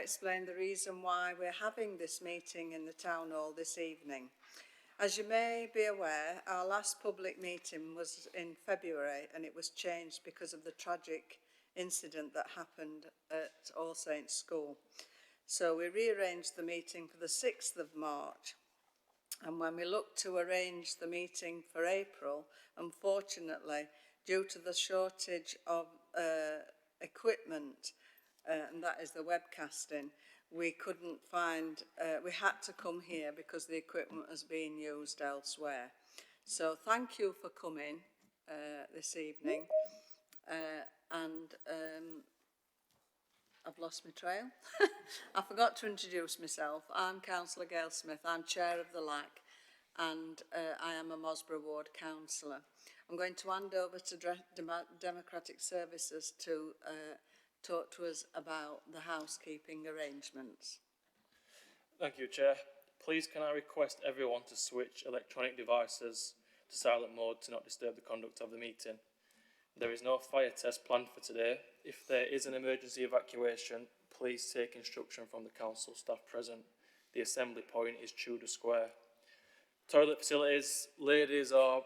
explain the reason why we're having this meeting in the Town Hall this evening. As you may be aware, our last public meeting was in February and it was changed because of the tragic incident that happened at All Saints School. So we rearranged the meeting for the 6th of March. And when we looked to arrange the meeting for April, unfortunately, due to the shortage of equipment, and that is the webcasting, we couldn't find, we had to come here because the equipment was being used elsewhere. So thank you for coming this evening. I've lost my trail. I forgot to introduce myself. I'm Councillor Gail Smith. I'm Chair of the LAC and I am a Mosborough Ward Councillor. I'm going to hand over to Democratic Services to talk to us about the housekeeping arrangements. Thank you, Chair. Please can I request everyone to switch electronic devices to silent mode to not disturb the conduct of the meeting. There is no fire test planned for today. If there is an emergency evacuation, please take instruction from the council staff present. The assembly point is Tudor Square. Toilet facilities, ladies are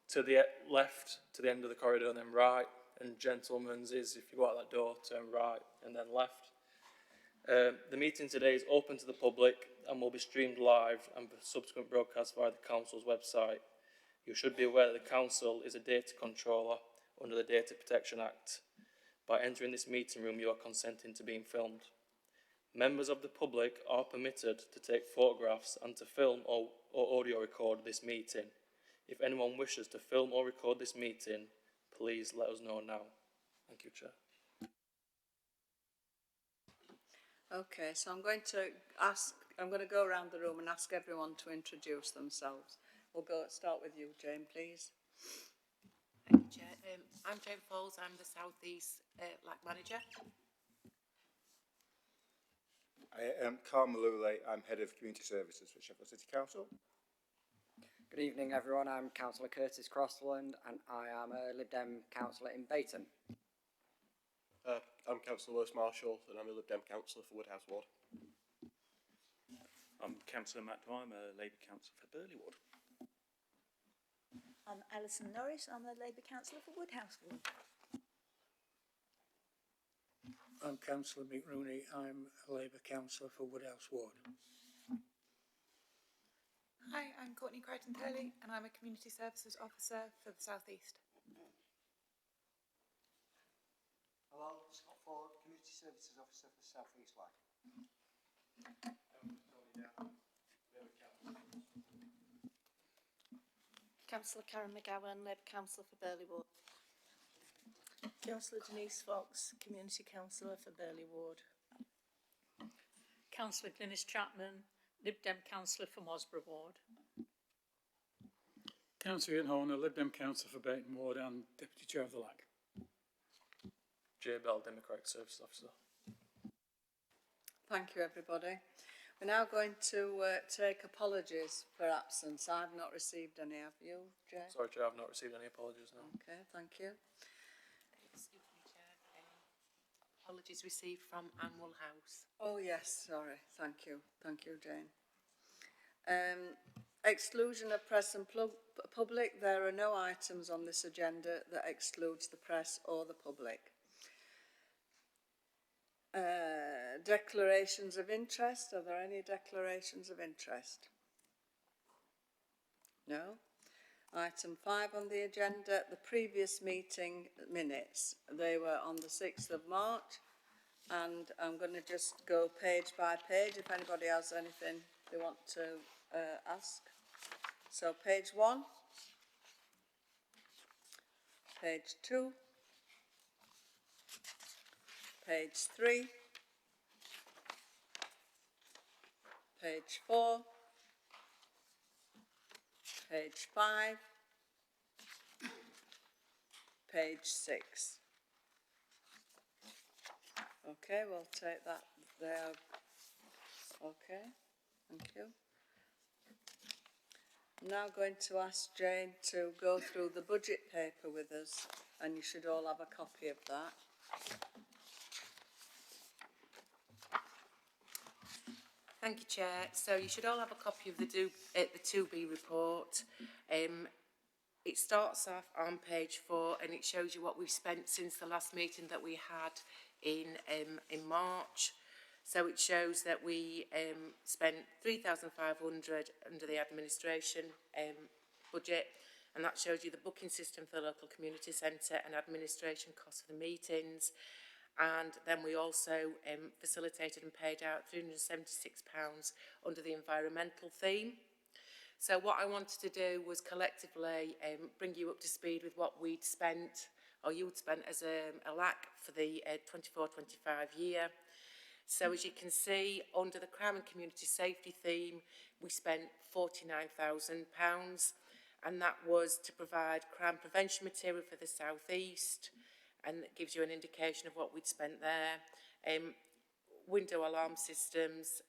to the left, to the end of the corridor and then right, and gentlemen's is, if you go out that door, turn right and then left. The meeting today is open to the public and will be streamed live and subsequent broadcast via the council's website. You should be aware that the council is a data controller under the Data Protection Act. By entering this meeting room, you are consenting to being filmed. Members of the public are permitted to take photographs and to film or audio record this meeting. If anyone wishes to film or record this meeting, please let us know now. Thank you, Chair. Okay, so I'm going to go around the room and ask everyone to introduce themselves. We'll start with you, Jane, please. Thank you, Chair. I'm Jane Falls. I'm the South East LAC Manager. I am Carl Maluley. I'm Head of Community Services for Sheffield City Council. Good evening, everyone. I'm Councillor Curtis Crossland and I am a Lib Dem Councillor in Bayton. I'm Councillor Lewis Marshall and I'm a Lib Dem Councillor for Woodhouse Ward. I'm Councillor Matt Dwyer. I'm a Labour Councillor for Burley Ward. I'm Alison Norris. I'm a Labour Councillor for Woodhouse Ward. I'm Councillor Mick Rooney. I'm a Labour Councillor for Woodhouse Ward. Hi, I'm Courtney Crichton-Turley and I'm a Community Services Officer for the South East. Hello, Scott Ford, Community Services Officer for South East LAC. Councillor Karen McGowan, Labour Councillor for Burley Ward. Councillor Denise Fox, Community Councillor for Burley Ward. Councillor Glynis Chapman, Lib Dem Councillor for Mosborough Ward. Councillor Ian Horner, Lib Dem Councillor for Bayton Ward and Deputy Chair of the LAC. J. Bell, Democratic Services Officer. Thank you, everybody. We're now going to take apologies for absence. I've not received any, have you, Jay? Sorry, Chair, I've not received any apologies now. Okay, thank you. Excuse me, Chair. Apologies received from Anne Woolhouse. Oh, yes, sorry. Thank you. Thank you, Jane. Exclusion of press and public. There are no items on this agenda that excludes the press or the public. Declarations of interest. Are there any declarations of interest? No. Item 5 on the agenda, the previous meeting minutes. They were on the 6th of March and I'm going to just go page by page if anybody has anything they want to ask. So page 1, page 2, page 3, page 4, page 5, page 6. Okay, we'll take that there. Okay, thank you. I'm now going to ask Jane to go through the budget paper with us, and you should all have a copy of that. Thank you, Chair. So you should all have a copy of the 2B report. It starts off on page 4 and it shows you what we've spent since the last meeting that we had in March. So it shows that we spent 3,500 under the administration budget, and that shows you the booking system for the local community centre and administration costs for the meetings. And then we also facilitated and paid out £376 under the environmental theme. So what I wanted to do was collectively bring you up to speed with what we'd spent, or you'd spent as a LAC for the 24-25 year. So as you can see, under the crime and community safety theme, we spent £49,000, and that was to provide crime prevention material for the South East, and it gives you an indication of what we'd spent there. Window alarm systems,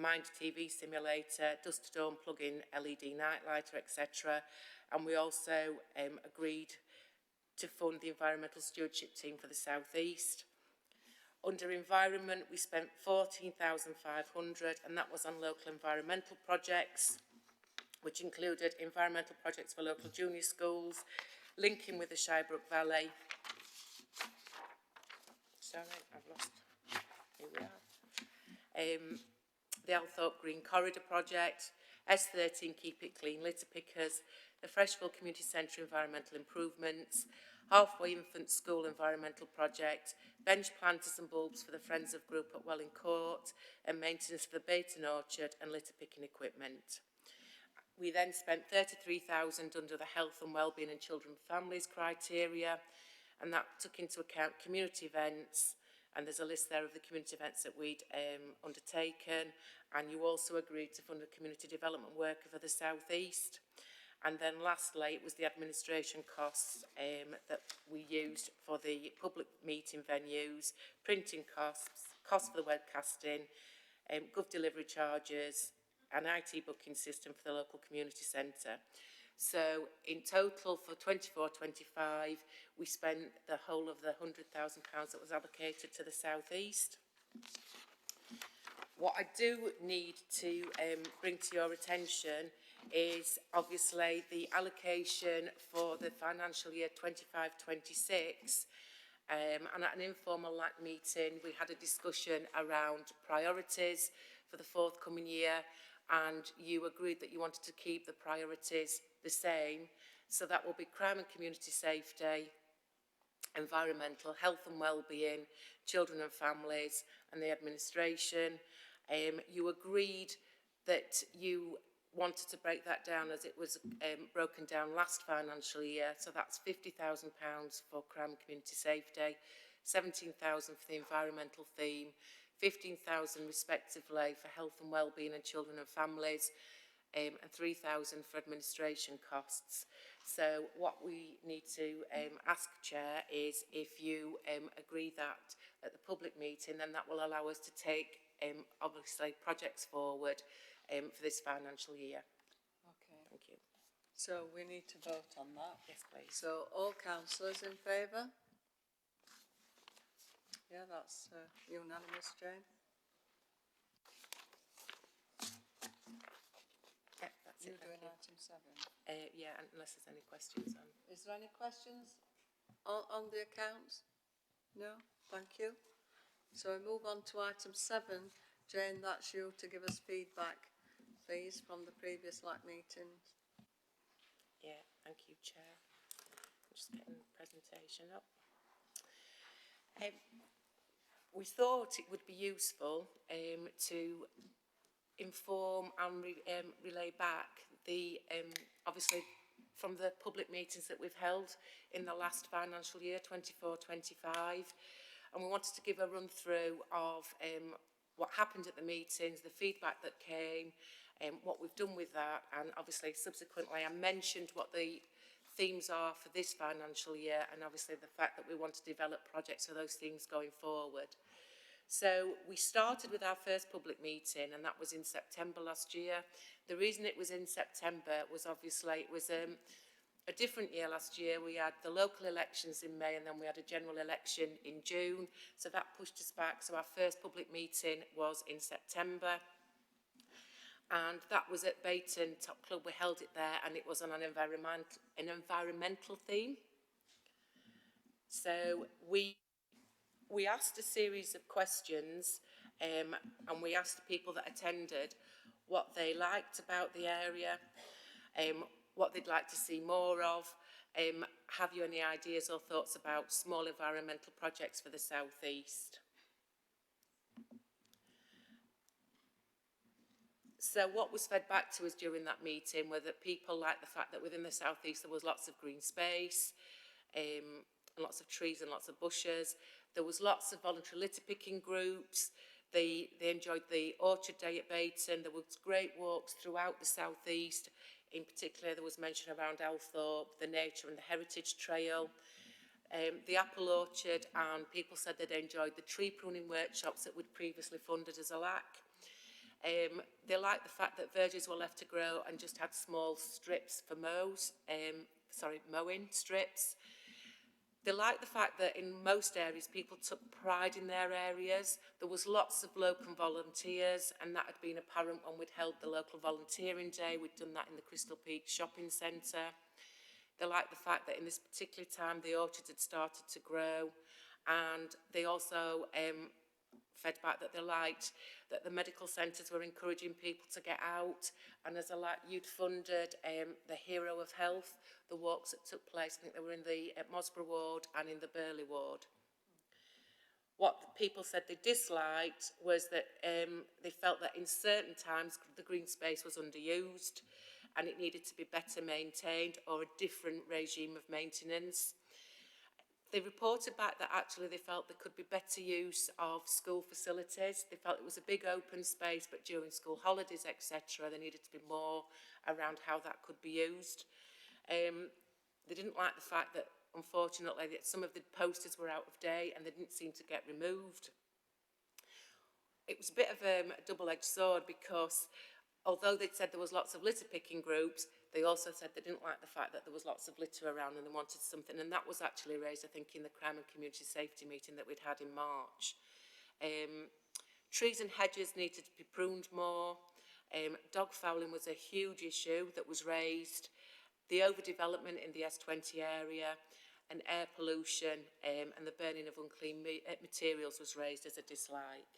Mind TV simulator, dust dome plug-in LED nightlighter, etc. And we also agreed to fund the environmental stewardship team for the South East. Under environment, we spent 14,500, and that was on local environmental projects, which included environmental projects for local junior schools, linking with the Shirebrook Valley. Sorry, I've lost. Here we are. The Althorpe Green Corridor project, S13 Keep It Clean litter pickers, the Freshville Community Centre environmental improvements, Halfway Infant School environmental project, bench planters and bulbs for the Friends of Group at Welling Court, and maintenance for the Bayton Orchard and litter picking equipment. We then spent 33,000 under the health and wellbeing and children and families criteria, and that took into account community events, and there's a list there of the community events that we'd undertaken, and you also agreed to fund a community development worker for the South East. And then lastly, it was the administration costs that we used for the public meeting venues, printing costs, costs for the webcasting, gov delivery charges, an IT booking system for the local community centre. So in total for 24-25, we spent the whole of the £100,000 that was allocated to the South East. What I do need to bring to your attention is obviously the allocation for the financial year 25-26. And at an informal LAC meeting, we had a discussion around priorities for the forthcoming year, and you agreed that you wanted to keep the priorities the same. So that will be crime and community safety, environmental, health and wellbeing, children and families, and the administration. You agreed that you wanted to break that down as it was broken down last financial year. So that's £50,000 for crime and community safety, 17,000 for the environmental theme, 15,000 respectively for health and wellbeing and children and families, and 3,000 for administration costs. So what we need to ask, Chair, is if you agree that at the public meeting, then that will allow us to take obviously projects forward for this financial year. Okay. Thank you. So we need to vote on that. Yes, please. So all councillors in favour? Yeah, that's unanimous, Jane. Yeah, that's You're it. doing Thank you. item 7. Yeah, unless there's any questions on. Is there any questions on the accounts? No? Thank you. So we move on to item 7. Jane, that's you to give us feedback, please, from the previous LAC meetings. Yeah, thank you, Chair. I'm just getting the presentation up. We thought it would be useful to inform and relay back the, obviously, from the public meetings that we've held in the last financial year, 24-25. And we wanted to give a run through of what happened at the meetings, the feedback that came, what we've done with that, and obviously subsequently I mentioned what the themes are for this financial year, and obviously the fact that we want to develop projects for those themes going forward. So we started with our first public meeting, and that was in September last year. The reason it was in September was obviously it was a different year last year. We had the local elections in May, and then we had a general election in June. So that pushed us back. So our first public meeting was in September. and that was at Bayton Top Club. We held it there, and it was on an environmental theme. So we asked a series of questions, and we asked the people that attended what they liked about the area, what they'd like to see more of. Have you any ideas or thoughts about small environmental projects for the South East? So what was fed back to us during that meeting were that people liked the fact that within the South East there was lots of green space, and lots of trees and lots of bushes. There was lots of voluntary litter picking groups. They enjoyed the Orchard Day at Bayton. There was great walks throughout the South East. In particular, there was mention around Althorpe, the Nature and the Heritage Trail, the Apple Orchard, and people said they'd enjoyed the tree pruning workshops that we'd previously funded as a LAC. They liked the fact that verges were left to grow and just had small strips for mowing strips. They liked the fact that in most areas people took pride in their areas. There was lots of local volunteers, and that had been apparent when we'd held the local volunteering day. We'd done that in the Crystal Peak shopping centre. They liked the fact that in this particular time the orchards had started to grow, and they also fed back that they liked that the medical centres were encouraging people to get out, and as a LAC you'd funded the Hero of Health, the walks that took place. I think they were in the Mosborough ward and in the Burley ward. What the people said they disliked was that they felt that in certain times the green space was underused and it needed to be better maintained, or a different regime of maintenance. They reported back that actually they felt there could be better use of school facilities. They felt it was a big open space, but during school holidays, etc., there needed to be more around how that could be used. They didn't like the fact that, unfortunately, that some of the posters were out of date and they didn't seem to get removed. It was a bit of a double-edged sword, because although they'd said there was lots of litter picking groups, they also said they didn't like the fact that there was lots of litter around and they wanted something, and that was actually raised, I think, in the Crime and Community Safety meeting that we'd had in March. Trees and hedges needed to be pruned more. Dog fouling was a huge issue that was raised. The overdevelopment in the S20 area, and air pollution, and the burning of unclean materials was raised as a dislike.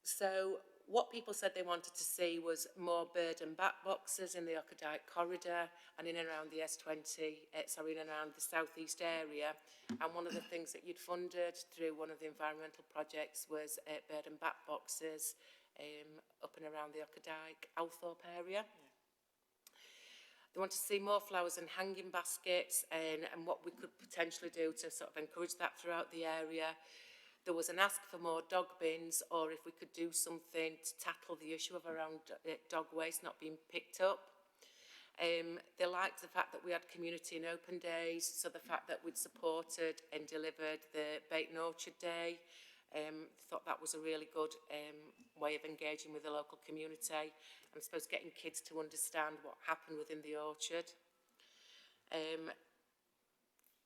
So what people said they wanted to see was more bird and bat boxes in the Ockerdike corridor and in and around the S20, in and around the southeast area. And one of the things that you'd funded through one of the environmental projects was bird and bat boxes up and around the Ockerdike, Althorpe area. They wanted to see more flowers and hanging baskets, and what we could potentially do to sort of encourage that throughout the area. There was an ask for more dog bins, or if we could do something to tackle the issue of around dog waste not being picked up. They liked the fact that we had community and open days, so the fact that we'd supported and delivered the Bayton Orchard Day. Thought that was a really good way of engaging with the local community, and I suppose getting kids to understand what happened within the orchard.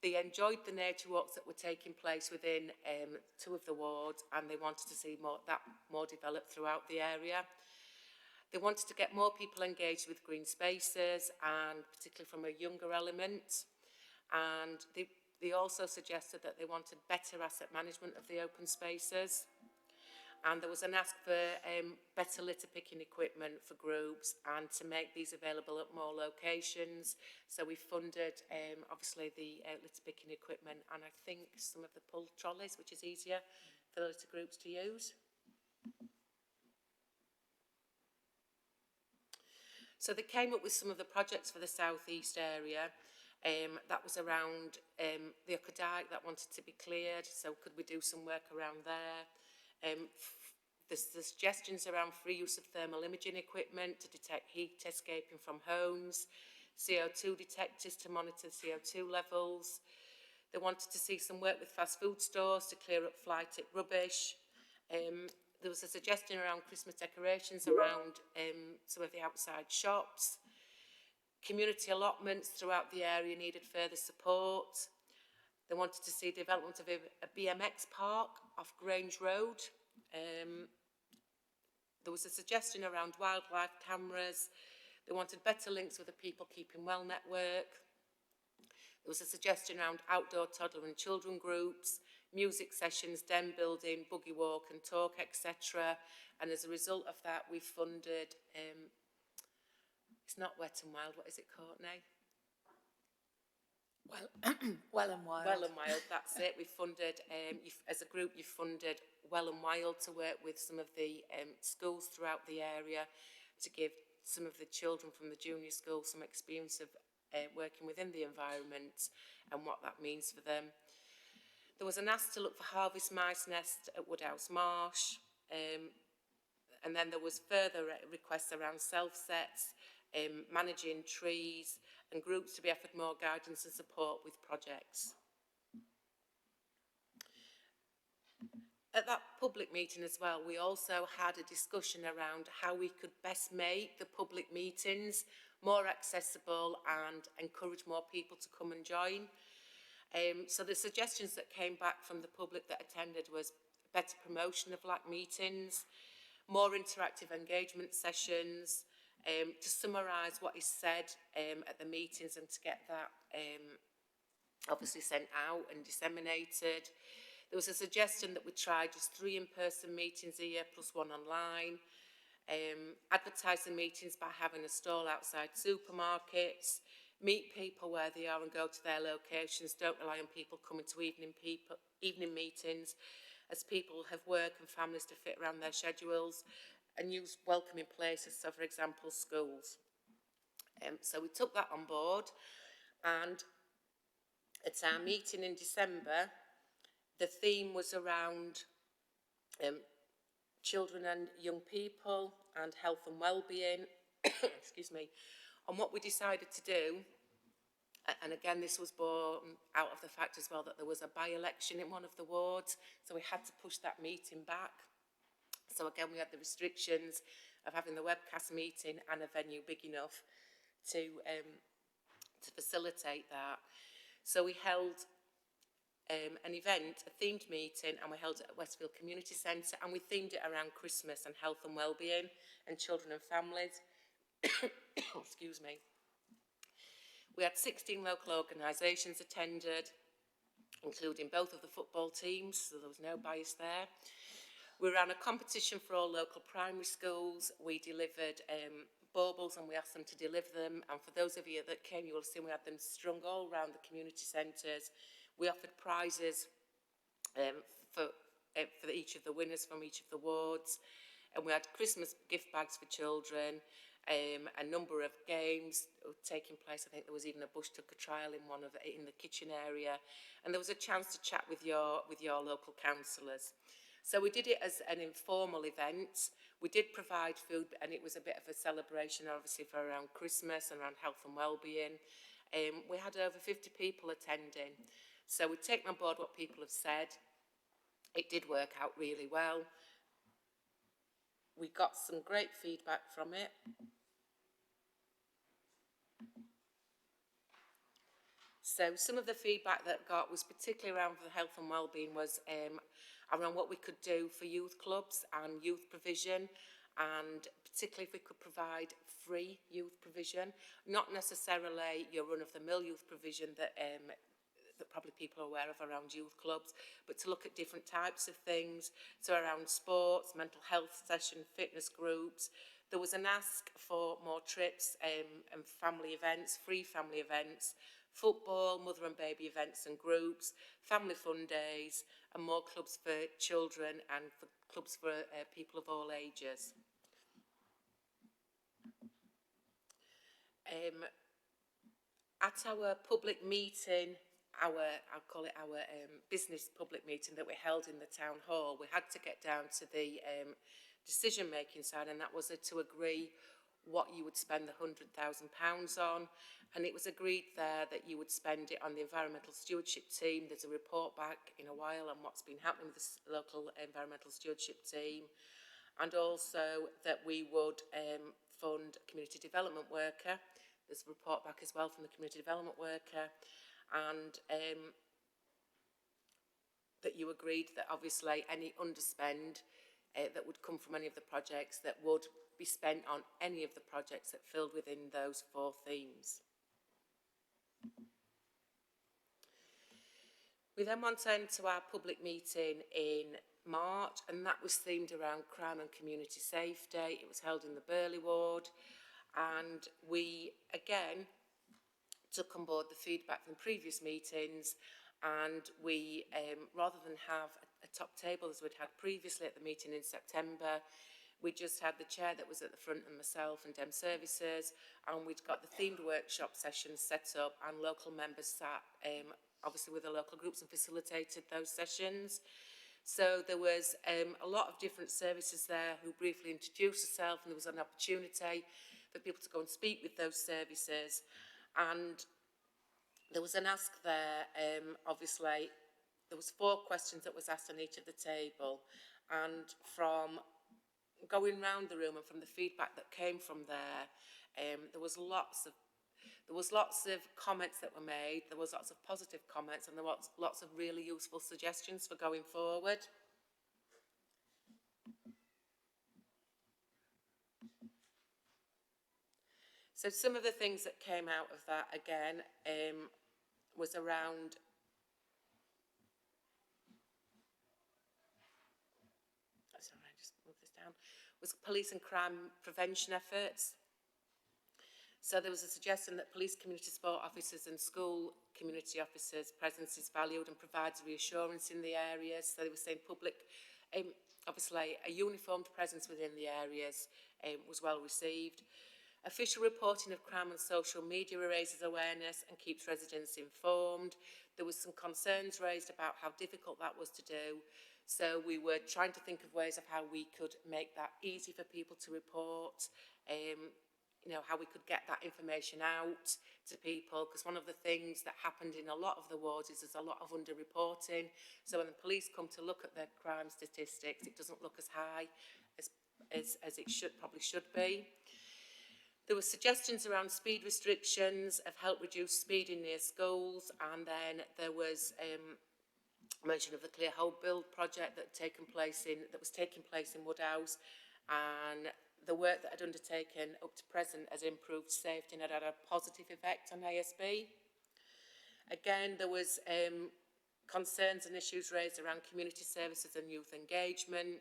They enjoyed the nature walks that were taking place within 2 of the wards, and they wanted to see more developed throughout the area. They wanted to get more people engaged with green spaces, and particularly from a younger element. And they also suggested that they wanted better asset management of the open spaces. And there was an ask for better litter picking equipment for groups and to make these available at more locations. So we funded, obviously, the litter picking equipment, and I think some of the pull trolleys, which is easier for the litter groups to use. So they came up with some of the projects for the southeast area. That was around the Ockerdike that wanted to be cleared, so could we do some work around there? The suggestions around free use of thermal imaging equipment to detect heat escaping from homes, CO2 detectors to monitor CO2 levels. They wanted to see some work with fast food stores to clear up fly tip rubbish. There was a suggestion around Christmas decorations around some of the outside shops. Community allotments throughout the area needed further support. They wanted to see development of a BMX park off Grange Road. There was a suggestion around wildlife cameras. They wanted better links with the People Keeping Well network. There was a suggestion around outdoor toddler and children groups, music sessions, den building, buggy walk and talk, etc. And as a result of that, we funded, it's not Wet and Wild, what is it, Courtney? Well and Wild. Well and Wild, that's it. We funded, as a group, you funded Well and Wild to work with some of the schools throughout the area to give some of the children from the junior school some experience of working within the environment and what that means for them. There was an ask to look for harvest mice nests at Woodhouse Marsh, and then there was further requests around self-sets, managing trees, and groups to be offered more guidance and support with projects. At that public meeting as well, we also had a discussion around how we could best make the public meetings more accessible and encourage more people to come and join. So the suggestions that came back from the public that attended was better promotion of LAC meetings, more interactive engagement sessions, to summarise what is said at the meetings and to get that obviously sent out and disseminated. There was a suggestion that we try just 3 in-person meetings a year plus 1 online. Advertise the meetings by having a stall outside supermarkets, meet people where they are and go to their locations, don't rely on people coming to evening meetings, as people have work and families to fit around their schedules, and use welcoming places, so for example schools. So we took that on board, and at our meeting in December the theme was around children and young people and health and well-being. Excuse me. And what we decided to do, and again this was born out of the fact as well that there was a by-election in one of the wards, so we had to push that meeting back. So again we had the restrictions of having the webcast meeting and a venue big enough to facilitate that. So we held an event, a themed meeting, and we held it at Westfield Community Centre, and we themed it around Christmas and health and well-being and children and families. Excuse me. We had 16 local organisations attended, including both of the football teams, so there was no bias there. We ran a competition for all local primary schools. We delivered baubles and we asked them to deliver them, and for those of you that came, you will see we had them strung all around the community centres. We offered prizes for each of the winners from each of the wards, and we had Christmas gift bags for children, a number of games taking place. I think there was even a bush tucker trial in the kitchen area, and there was a chance to chat with your local councillors. So we did it as an informal event. We did provide food, and it was a bit of a celebration, obviously, for around Christmas and around health and well-being. We had over 50 people attending. So we've taken on board what people have said. It did work out really well. We got some great feedback from it. So some of the feedback that I got was particularly around the health and well-being, was around what we could do for youth clubs and youth provision, and particularly if we could provide free youth provision, not necessarily your run-of-the-mill youth provision that probably people are aware of around youth clubs, but to look at different types of things, so around sports, mental health session, fitness groups. There was an ask for more trips and family events, free family events, football, mother and baby events and groups, family fun days, and more clubs for children and for clubs for people of all ages. At our public meeting, I'll call it our business public meeting that we held in the town hall, we had to get down to the decision-making side, and that was to agree what you would spend the £100,000 on, and it was agreed there that you would spend it on the environmental stewardship team. There's a report back in a while on what's been happening with the local environmental stewardship team, and also that we would fund a community development worker. There's a report back as well from the community development worker, and that you agreed that obviously any underspend that would come from any of the projects that would be spent on any of the projects that filled within those 4 themes. We then went on to our public meeting in March, and that was themed around crime and community safety. It was held in the Burley ward, and we again took on board the feedback from previous meetings, and we, rather than have a top table as we'd had previously at the meeting in September, we just had the chair that was at the front and myself and Dem Services, and we'd got the themed workshop sessions set up, and local members sat obviously with the local groups and facilitated those sessions. So there was a lot of different services there who briefly introduced themselves, and there was an opportunity for people to go and speak with those services. And there was an ask there, obviously, there was 4 questions that was asked on each of the table, and from going round the room and from the feedback that came from there, there was lots of comments that were made, there was lots of positive comments, and there was lots of really useful suggestions for going forward. So some of the things that came out of that, again, was around was police and crime prevention efforts. So there was a suggestion that police community support officers and school community officers' presence is valued and provides reassurance in the areas. So they were saying public, obviously a uniformed presence within the areas was well received. Official reporting of crime on social media raises awareness and keeps residents informed. There was some concerns raised about how difficult that was to do. So we were trying to think of ways of how we could make that easy for people to report, you know, how we could get that information out to people, because one of the things that happened in a lot of the wards is there's a lot of under-reporting. So when the police come to look at their crime statistics, it doesn't look as high as it probably should be. There were suggestions around speed restrictions of help reduce speeding near schools, and then there was mention of the Clear Hole Build project that was taking place in Woodhouse, and the work that had undertaken up to present has improved safety and had a positive effect on ASB. Again, there was concerns and issues raised around community services and youth engagement.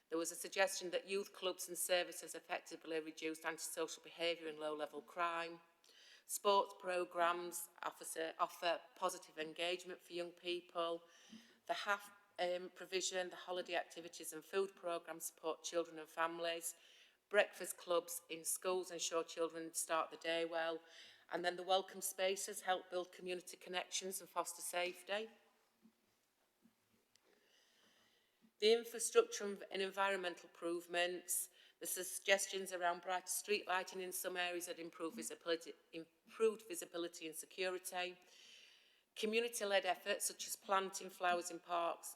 There was a suggestion that youth clubs and services effectively reduced antisocial behaviour and low-level crime. Sports programmes offer positive engagement for young people. The HAF provision, the holiday activities and food programmes support children and families. Breakfast clubs in schools ensure children start the day well. And then the welcome spaces help build community connections and foster safety. The infrastructure and environmental improvements, the suggestions around brighter street lighting in some areas that improved visibility and security. Community-led efforts such as planting flowers in parks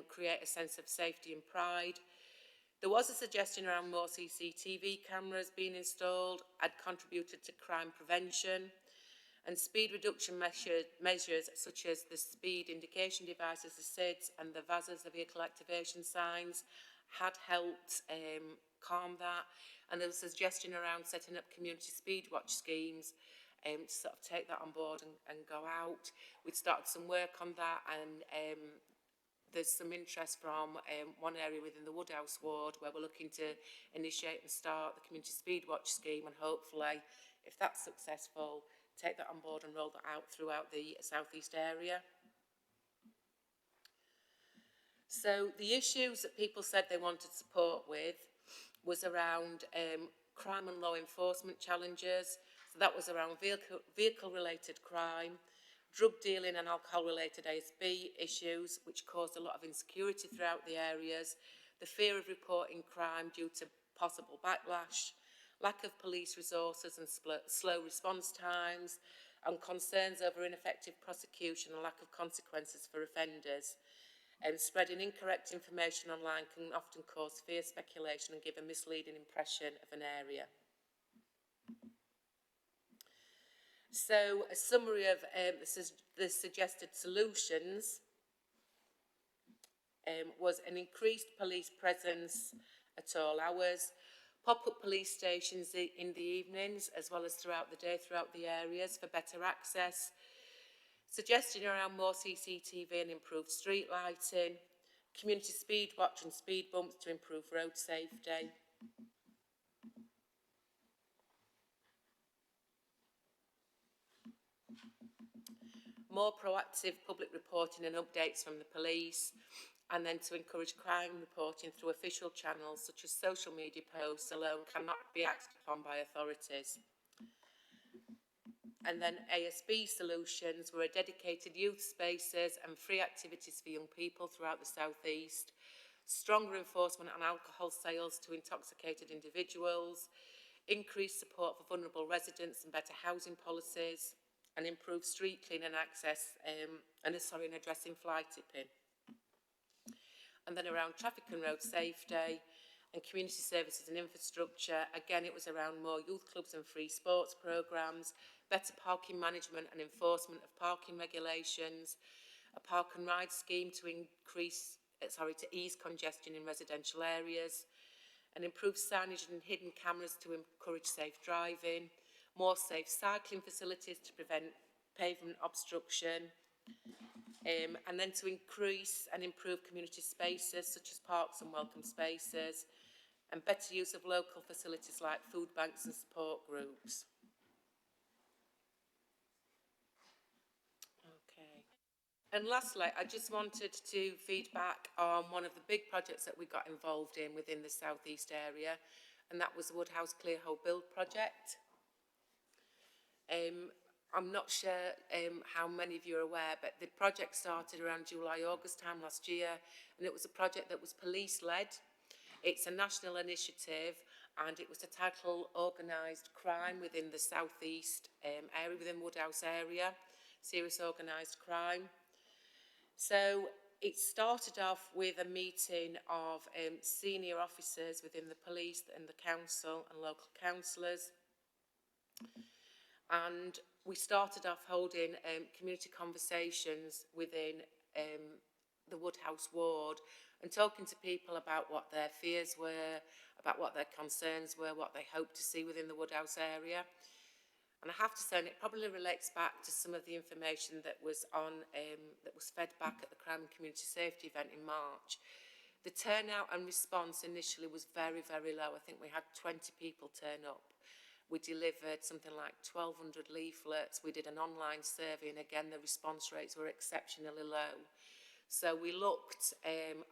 create a sense of safety and pride. There was a suggestion around more CCTV cameras being installed, had contributed to crime prevention, and speed reduction measures such as the speed indication devices, the SIDs and the VASs, the vehicle activation signs, had helped calm that. And there was a suggestion around setting up community speed watch schemes to sort of take that on board and go out. We'd started some work on that, and there's some interest from one area within the Woodhouse ward where we're looking to initiate and start the community speed watch scheme, and hopefully, if that's successful, take that on board and roll that out throughout the southeast area. So the issues that people said they wanted support with was around crime and law enforcement challenges. So that was around vehicle-related crime, drug dealing and alcohol-related ASB issues, which caused a lot of insecurity throughout the areas, the fear of reporting crime due to possible backlash, lack of police resources and slow response times, and concerns over ineffective prosecution and lack of consequences for offenders. Spreading incorrect information online can often cause fear, speculation, and give a misleading impression of an area. So a summary of the suggested solutions was an increased police presence at all hours, pop-up police stations in the evenings as well as throughout the day throughout the areas for better access, suggesting around more CCTV and improved street lighting, community speed watch and speed bumps to improve road safety. More proactive public reporting and updates from the police, and then to encourage crime reporting through official channels such as social media posts alone cannot be acted upon by authorities. And then ASB solutions were a dedicated youth spaces and free activities for young people throughout the South East, stronger enforcement on alcohol sales to intoxicated individuals, increased support for vulnerable residents and better housing policies, and improved street cleaning access and addressing fly tipping. And then around traffic and road safety and community services and infrastructure, again it was around more youth clubs and free sports programmes, better parking management and enforcement of parking regulations, a park and ride scheme to ease congestion in residential areas, and improved signage and hidden cameras to encourage safe driving, more safe cycling facilities to prevent pavement obstruction, and then to increase and improve community spaces such as parks and welcome spaces, and better use of local facilities like food banks and support groups. Okay. And lastly, I just wanted to feedback on one of the big projects that we got involved in within the South East area, and that was the Woodhouse Clearhole Build project. I'm not sure how many of you are aware, but the project started around July, August time last year, and it was a project that was police-led. It's a national initiative, and it was to tackle organised crime within the South East area, within Woodhouse area, serious organised crime. So it started off with a meeting of senior officers within the police and the council and local councillors. And we started off holding community conversations within the Woodhouse ward and talking to people about what their fears were, about what their concerns were, what they hoped to see within the Woodhouse area. And I have to say, and it probably relates back to some of the information that was fed back at the Crime and Community Safety event in March. The turnout and response initially was very, very low. I think we had 20 people turn up. We delivered something like 1,200 leaflets. We did an online survey, and again, the response rates were exceptionally low. So we looked,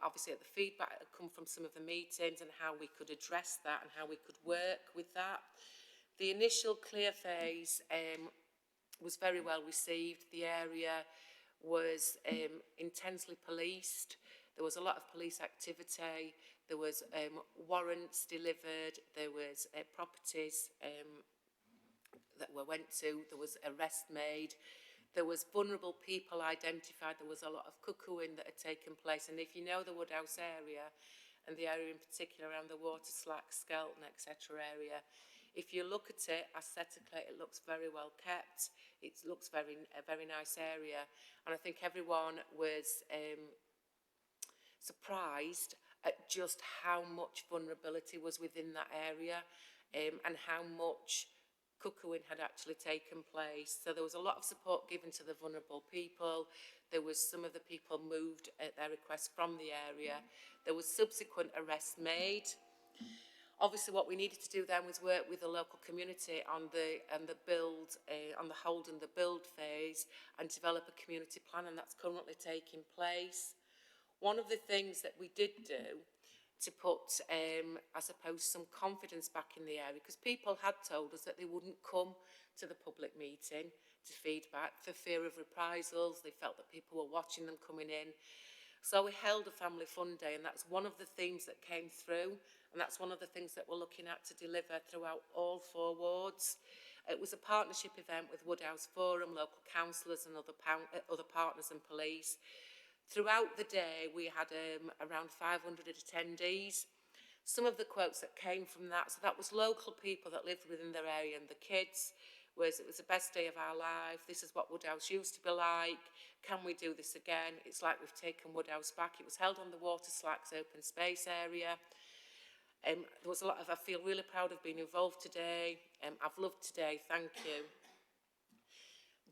obviously, at the feedback that had come from some of the meetings and how we could address that and how we could work with that. The initial clear phase was very well received. The area was intensely policed. There was a lot of police activity. There was warrants delivered. There was properties that we went to. There was arrest made. There was vulnerable people identified. There was a lot of cuckooing that had taken place. And if you know the Woodhouse area, and the area in particular around the Water Slack, Skelton, etc. area, if you look at it aesthetically, it looks very well kept. It looks a very nice area. And I think everyone was surprised at just how much vulnerability was within that area and how much cuckooing had actually taken place. So there was a lot of support given to the vulnerable people. There was some of the people moved at their request from the area. There was subsequent arrests made. Obviously, what we needed to do then was work with the local community on the build, on the hold and the build phase, and develop a community plan, and that's currently taking place. One of the things that we did do to put, I suppose, some confidence back in the area, because people had told us that they wouldn't come to the public meeting to feedback for fear of reprisals. They felt that people were watching them coming in. So we held a family fun day, and that's one of the themes that came through, and that's one of the things that we're looking at to deliver throughout all 4 wards. It was a partnership event with Woodhouse Forum, local councillors and other partners and police. Throughout the day, we had around 500 attendees. Some of the quotes that came from that, so that was local people that lived within their area and the kids. was it was the best day of our life. This is what Woodhouse used to be like. Can we do this again? It's like we've taken Woodhouse back. It was held on the Water Slacks open space area. There was a lot of, I feel really proud of being involved today. I've loved today, thank you.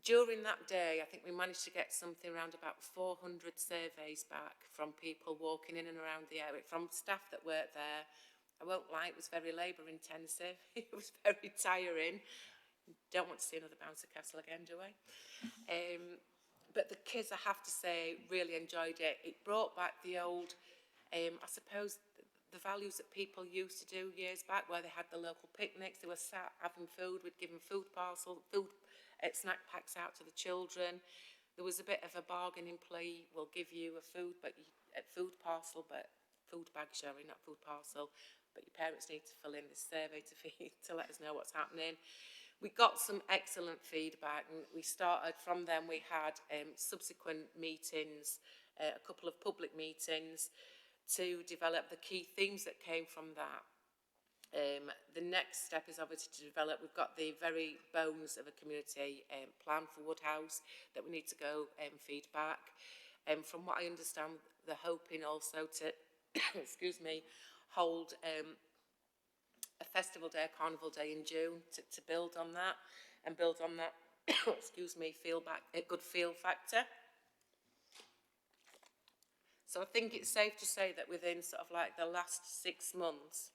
During that day, I think we managed to get something around about 400 surveys back from people walking in and around the area, from staff that worked there. I won't lie, it was very labour intensive. It was very tiring. Don't want to see another bouncer castle again, do I? But the kids, I have to say, really enjoyed it. It brought back the old, I suppose, the values that people used to do years back, where they had the local picnics, they were sat having food, we'd give them food snack packs out to the children. There was a bit of a bargaining play, we'll give you a food parcel, but food bag, sorry, not food parcel, but your parents need to fill in this survey to let us know what's happening. We got some excellent feedback, and we started from then. We had subsequent meetings, a couple of public meetings, to develop the key themes that came from that. The next step is obviously to develop, we've got the very bones of a community plan for Woodhouse that we need to go feedback. From what I understand, they're hoping also to, excuse me, hold a festival day, a carnival day in June to build on that and build on that, excuse me, a good feel factor. So I think it's safe to say that within sort of like the last 6 months,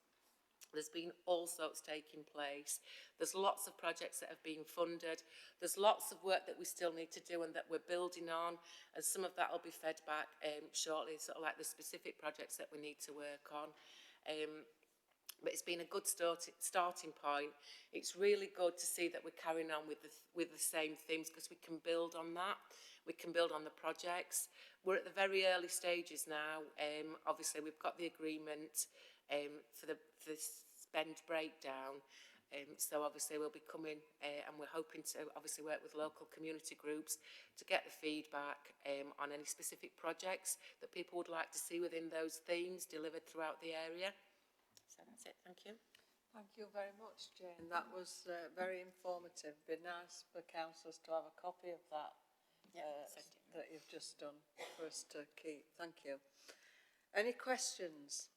there's been all sorts taking place. There's lots of projects that have been funded. There's lots of work that we still need to do and that we're building on. And some of that will be fed back shortly, sort of like the specific projects that we need to work on. But it's been a good starting point. It's really good to see that we're carrying on with the same themes, because we can build on that. We can build on the projects. We're at the very early stages now. Obviously, we've got the agreement for the spend breakdown. So obviously we'll be coming and we're hoping to obviously work with local community groups to get the feedback on any specific projects that people would like to see within those themes delivered throughout the area. So that's it, thank you. Thank you very much, Jane. That was very informative. It'd be nice for councillors to have a copy of that that you've just done for us to keep. Thank you. Any questions?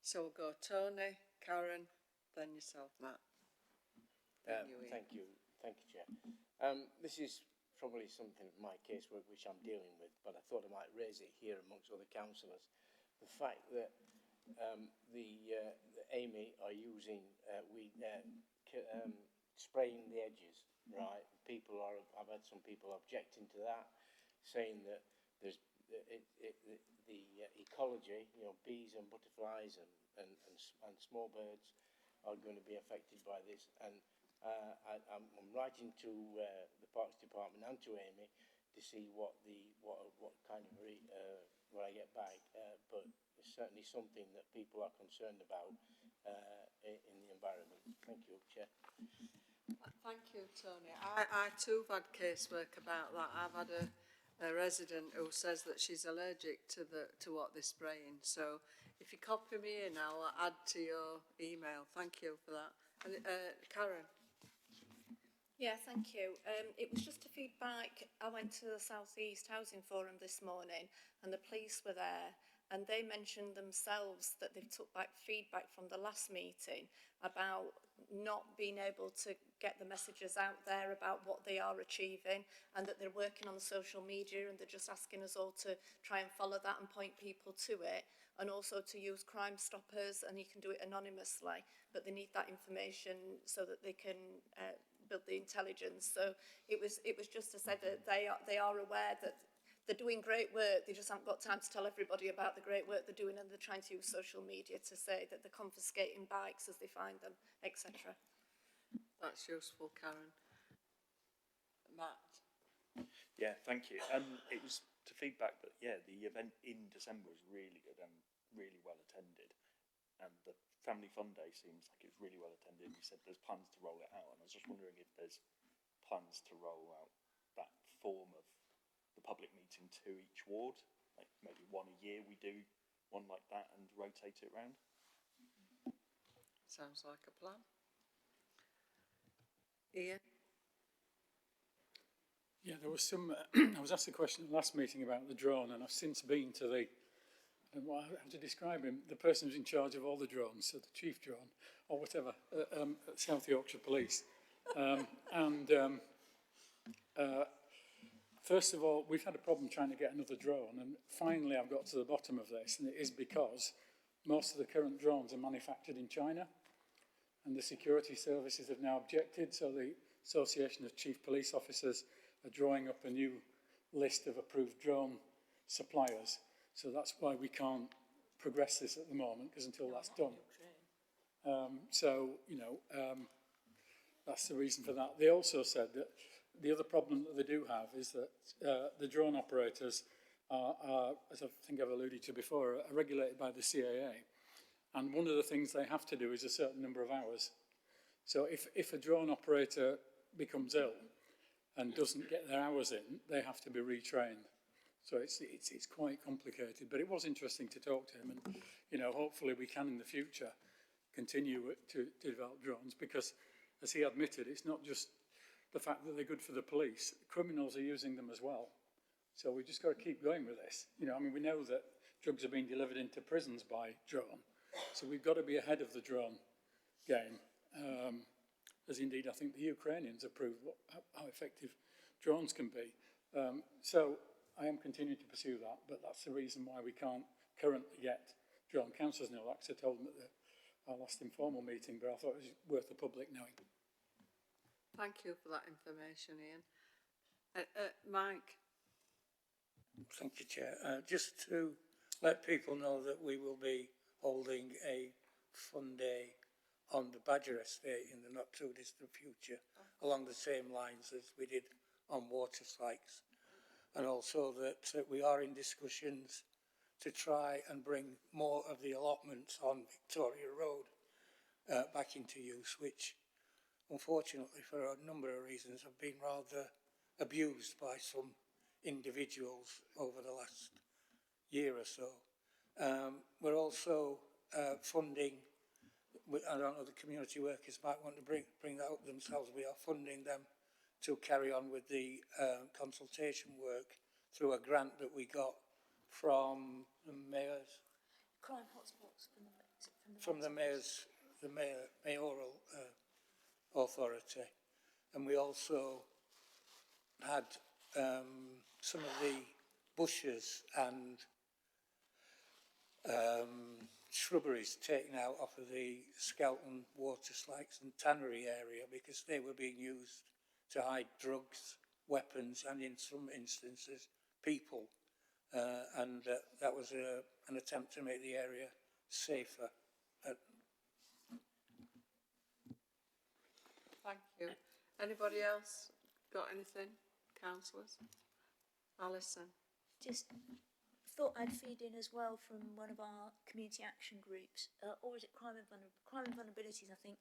So we'll go Tony, Karen, then yourself, Matt. Thank you, Chair. This is probably something, my casework, which I'm dealing with, but I thought I might raise it here amongst other councillors. The fact that the Amy are using spraying the edges, right? I've had some people objecting to that, saying that there's the ecology, you know, bees and butterflies and small birds are going to be affected by this. And I'm writing to the Parks Department and to Amy to see what kind of what I get back. But it's certainly something that people are concerned about in the environment. Thank you, Chair. Thank you, Tony. I too have had casework about that. I've had a resident who says that she's allergic to what they're spraying. So if you copy me in, I'll add to your email. Thank you for that. And, Karen. Yeah, thank you. It was just a feedback. I went to the South East Housing Forum this morning and the police were there, and they mentioned themselves that they've took back feedback from the last meeting about not being able to get the messages out there about what they are achieving, and that they're working on social media, and they're just asking us all to try and follow that and point people to it, and also to use Crime Stoppers, and you can do it anonymously, but they need that information so that they can build the intelligence. So it was just to say that they are aware that they're doing great work. They just haven't got time to tell everybody about the great work they're doing, and they're trying to use social media to say that they're confiscating bikes as they find them, etc. That's useful, Karen. Matt. Yeah, thank you. It was to feedback that, yeah, the event in December was really good and really well attended. And the Family Fun Day seems like it's really well attended. You said there's plans to roll it out, and I was just wondering if there's plans to roll out that form of the public meeting to each ward, like maybe one a year we do one like that and rotate it around. Sounds like a plan. Ian? Yeah, there was some, I was asked a question at the last meeting about the drone, and I've since been to the, how to describe him, the person who's in charge of all the drones, so the chief drone, or whatever, at South Yorkshire Police. First of all, we've had a problem trying to get another drone, and finally I've got to the bottom of this, and it is because most of the current drones are manufactured in China, and the security services have now objected, so the Association of Chief Police Officers are drawing up a new list of approved drone suppliers. So that's why we can't progress this at the moment, because until that's done. That's the reason for that. They also said that the other problem that they do have is that the drone operators are, as I think I've alluded to before, are regulated by the CAA. And one of the things they have to do is a certain number of hours. So if a drone operator becomes ill and doesn't get their hours in, they have to be retrained. So it's quite complicated, but it was interesting to talk to him, and hopefully we can in the future continue to develop drones, because as he admitted, it's not just the fact that they're good for the police, criminals are using them as well. So we've just got to keep going with this. We know that drugs are being delivered into prisons by drone, so we've got to be ahead of the drone game. As indeed I think the Ukrainians have proved how effective drones can be. So I am continuing to pursue that, but that's the reason why we can't currently get drone. Councillors know that, 'cause I told them at our last informal meeting, but I thought it was worth the public knowing. Thank you for that information, Ian. Mike? Thank you, Chair. Just to let people know that we will be holding a fun day on the Badger Estate in the not too distant future, along the same lines as we did on water spikes. And also that we are in discussions to try and bring more of the allotments on Victoria Road back into use, which unfortunately for a number of reasons have been rather abused by some individuals over the last year or so. We're also funding, I don't know, the community workers might want to bring that up themselves. We are funding them to carry on with the consultation work through a grant that we got from the mayor's Crime hotspots from the mayoral authority, and we also had some of the bushes and shrubberies taken out off of the Skelton water slikes and tannery area because they were being used to hide drugs, weapons, and in some instances people, and that was an attempt to make the area safer. Thank you. Anybody else got anything? Councillors? Alison? Just thought I'd feed in as well from one of our community action groups, or is it Crime and Vulnerabilities, I think.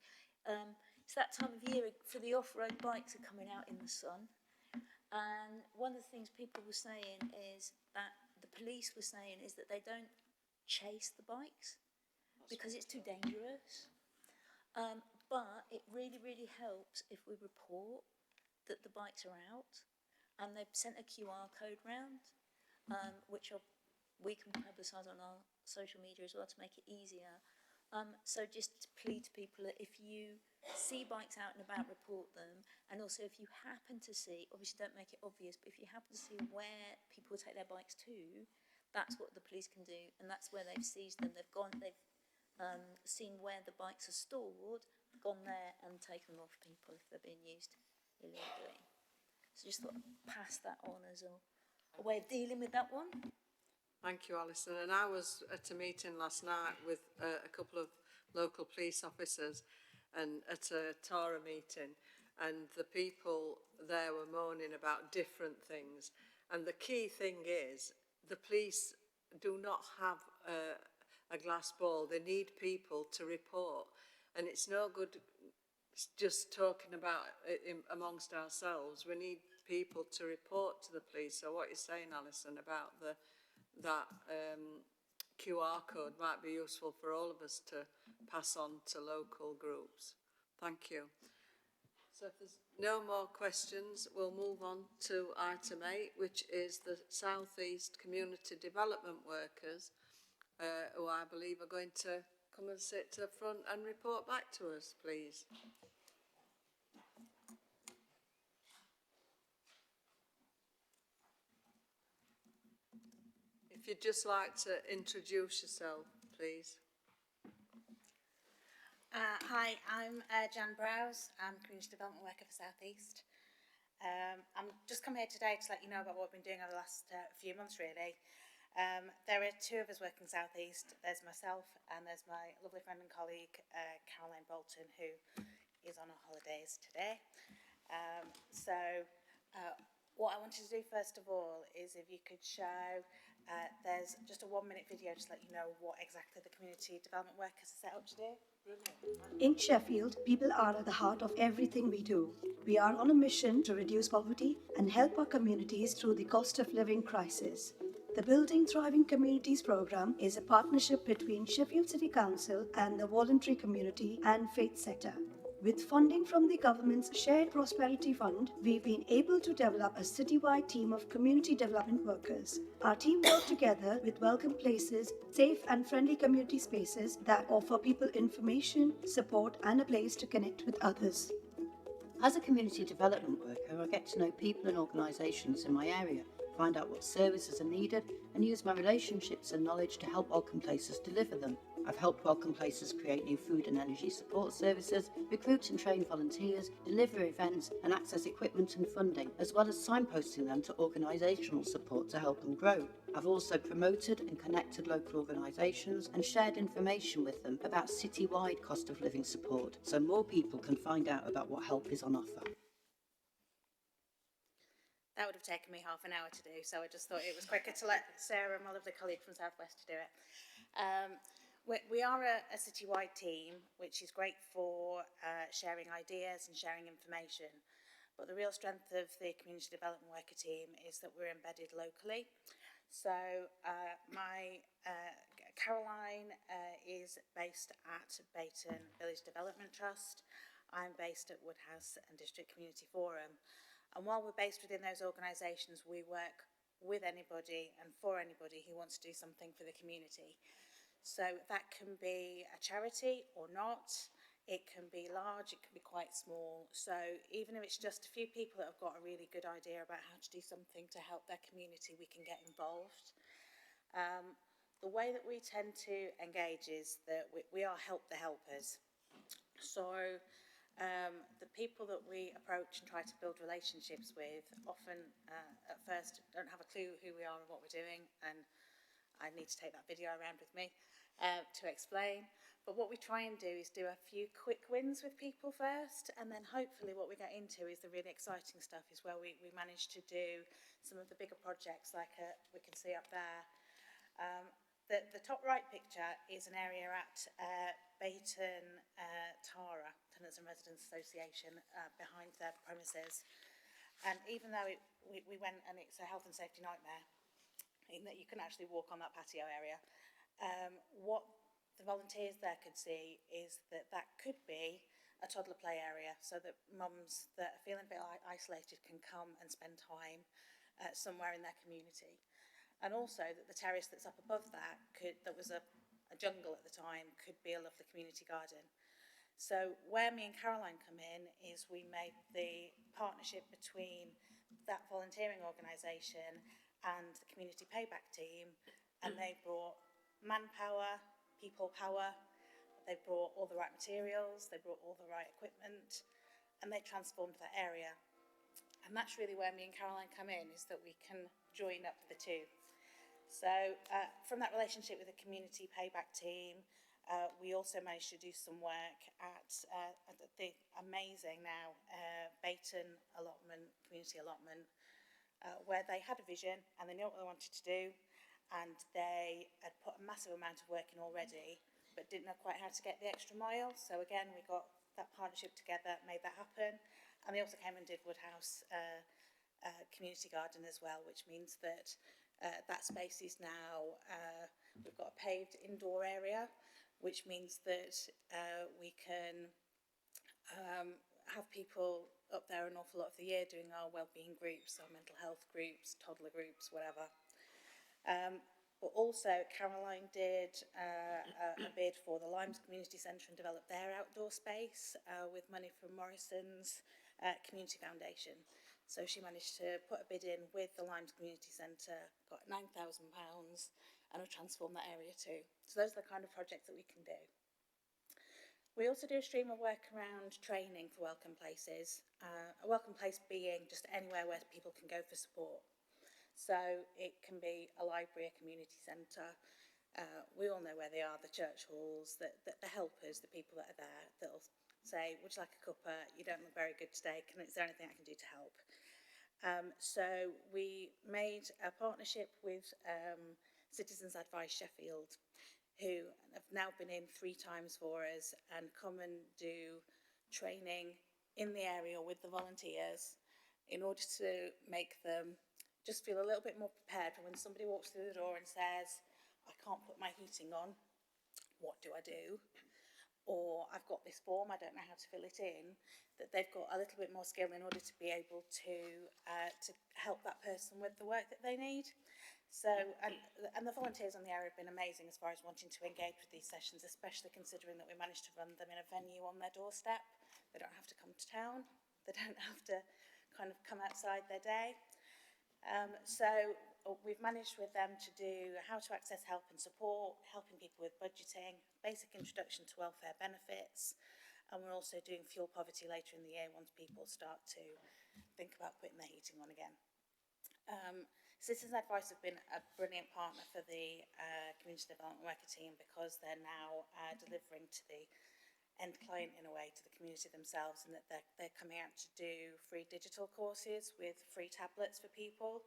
It's that time of year for the off-road bikes are coming out in the sun. And one of the things people were saying is that the police were saying is that they don't chase the bikes because it's too dangerous. But it really, really helps if we report that the bikes are out, and they've sent a QR code round, which we can publicise on our social media as well to make it easier. So just to plead to people that if you see bikes out and about, report them. And also if you happen to see, obviously don't make it obvious, but if you happen to see where people take their bikes to, that's what the police can do. And that's where they've seized them. They've seen where the bikes are stored, gone there and taken them off people if they're being used illegally. So just thought I'd pass that on as a way of dealing with that one. Thank you, Alison. And I was at a meeting last night with a couple of local police officers and at a Tara meeting, and the people there were moaning about different things. And the key thing is the police do not have a glass ball. They need people to report. And it's no good just talking about it amongst ourselves. We need people to report to the police. So what you're saying, Alison, about that QR code might be useful for all of us to pass on to local groups. Thank you. So if there's no more questions, we'll move on to item 8, which is the South East Community Development Workers, who I believe are going to come and sit to the front and report back to us, please. If you'd just like to introduce yourself, please. Hi, I'm Jan Browse. I'm Community Development Worker for South East. I'm just come here today to let you know about what we've been doing over the last few months, really. There are two of us working South East. There's myself and there's my lovely friend and colleague, Caroline Bolton, who is on her holidays today. What I wanted to do first of all is if you could show, there's just a 1-minute video just to let you know what exactly the Community Development Workers are set up to do. In Sheffield, people are at the heart of everything we do. We are on a mission to reduce poverty and help our communities through the cost of living crisis. The Building Thriving Communities programme is a partnership between Sheffield City Council and the voluntary community and faith sector. With funding from the government's Shared Prosperity Fund, we've been able to develop a citywide team of community development workers. Our team work together with welcome places, safe and friendly community spaces that offer people information, support, and a place to connect with others. As a community development worker, I get to know people and organisations in my area, find out what services are needed, and use my relationships and knowledge to help Welcome Places deliver them. I've helped Welcome Places create new food and energy support services, recruit and train volunteers, deliver events and access equipment and funding, as well as signposting them to organisational support to help them grow. I've also promoted and connected local organisations and shared information with them about citywide cost of living support, so more people can find out about what help is on offer. That would have taken me half an hour to do, so I just thought it was quicker to let Sarah, my lovely colleague from South West, do it. We are a citywide team, which is great for sharing ideas and sharing information. But the real strength of the Community Development Worker team is that we're embedded locally. So Caroline is based at Bayton Village Development Trust. I'm based at Woodhouse and District Community Forum. And while we're based within those organisations, we work with anybody and for anybody who wants to do something for the community. So that can be a charity or not. It can be large, it can be quite small. So even if it's just a few people that have got a really good idea about how to do something to help their community, we can get involved. The way that we tend to engage is that we are help the helpers. So the people that we approach and try to build relationships with often at first don't have a clue who we are and what we're doing, and I need to take that video around with me to explain. But what we try and do is do a few quick wins with people first, and then hopefully what we get into is the really exciting stuff, is where we manage to do some of the bigger projects like we can see up there. The top right picture is an area at Bayton Tara, Tenants and Residents Association, behind their premises. And even though we went, and it's a health and safety nightmare, in that you can actually walk on that patio area, what the volunteers there could see is that could be a toddler play area, so that mums that are feeling a bit isolated can come and spend time somewhere in their community. And also that the terrace that's up above that was a jungle at the time, could be a lovely community garden. So where me and Caroline come in is we made the partnership between that volunteering organisation and the community payback team, and they brought manpower, people power, they brought all the right materials, they brought all the right equipment, and they transformed that area. And that's really where me and Caroline come in, is that we can join up the two. So from that relationship with the community payback team, we also managed to do some work at the amazing now Bayton community allotment, where they had a vision and they knew what they wanted to do, and they had put a massive amount of work in already, but didn't know quite how to get the extra mile. So again, we got that partnership together, made that happen, and they also came and did Woodhouse community garden as well, which means that that space is now, we've got a paved indoor area, which means that we can have people up there an awful lot of the year doing our wellbeing groups, our mental health groups, toddler groups, whatever. But also Caroline did a bid for the Limes Community Centre and developed their outdoor space with money from Morrison's Community Foundation. So she managed to put a bid in with the Limes Community Centre, got £9,000 and have transformed that area too. So those are the kind of projects that we can do. We also do a stream of work around training for welcome places. A welcome place being just anywhere where people can go for support. So it can be a library, a community centre. We all know where they are, the church halls, the helpers, the people that are there that'll say, would you like a cuppa? You don't look very good today. Is there anything I can do to help? So we made a partnership with Citizens Advice Sheffield, who have now been in 3 times for us and come and do training in the area with the volunteers in order to make them just feel a little bit more prepared for when somebody walks through the door and says, I can't put my heating on, what do I do? Or I've got this form, I don't know how to fill it in, that they've got a little bit more skill in order to be able to help that person with the work that they need. So, and the volunteers on the area have been amazing as far as wanting to engage with these sessions, especially considering that we managed to run them in a venue on their doorstep. They don't have to come to town, they don't have to kind of come outside their day. So we've managed with them to do how to access help and support, helping people with budgeting, basic introduction to welfare benefits, and we're also doing fuel poverty later in the year once people start to think about putting their heating on again. Citizens Advice have been a brilliant partner for the Community Development Worker team because they're now delivering to the end client in a way, to the community themselves, and that they're coming out to do free digital courses with free tablets for people.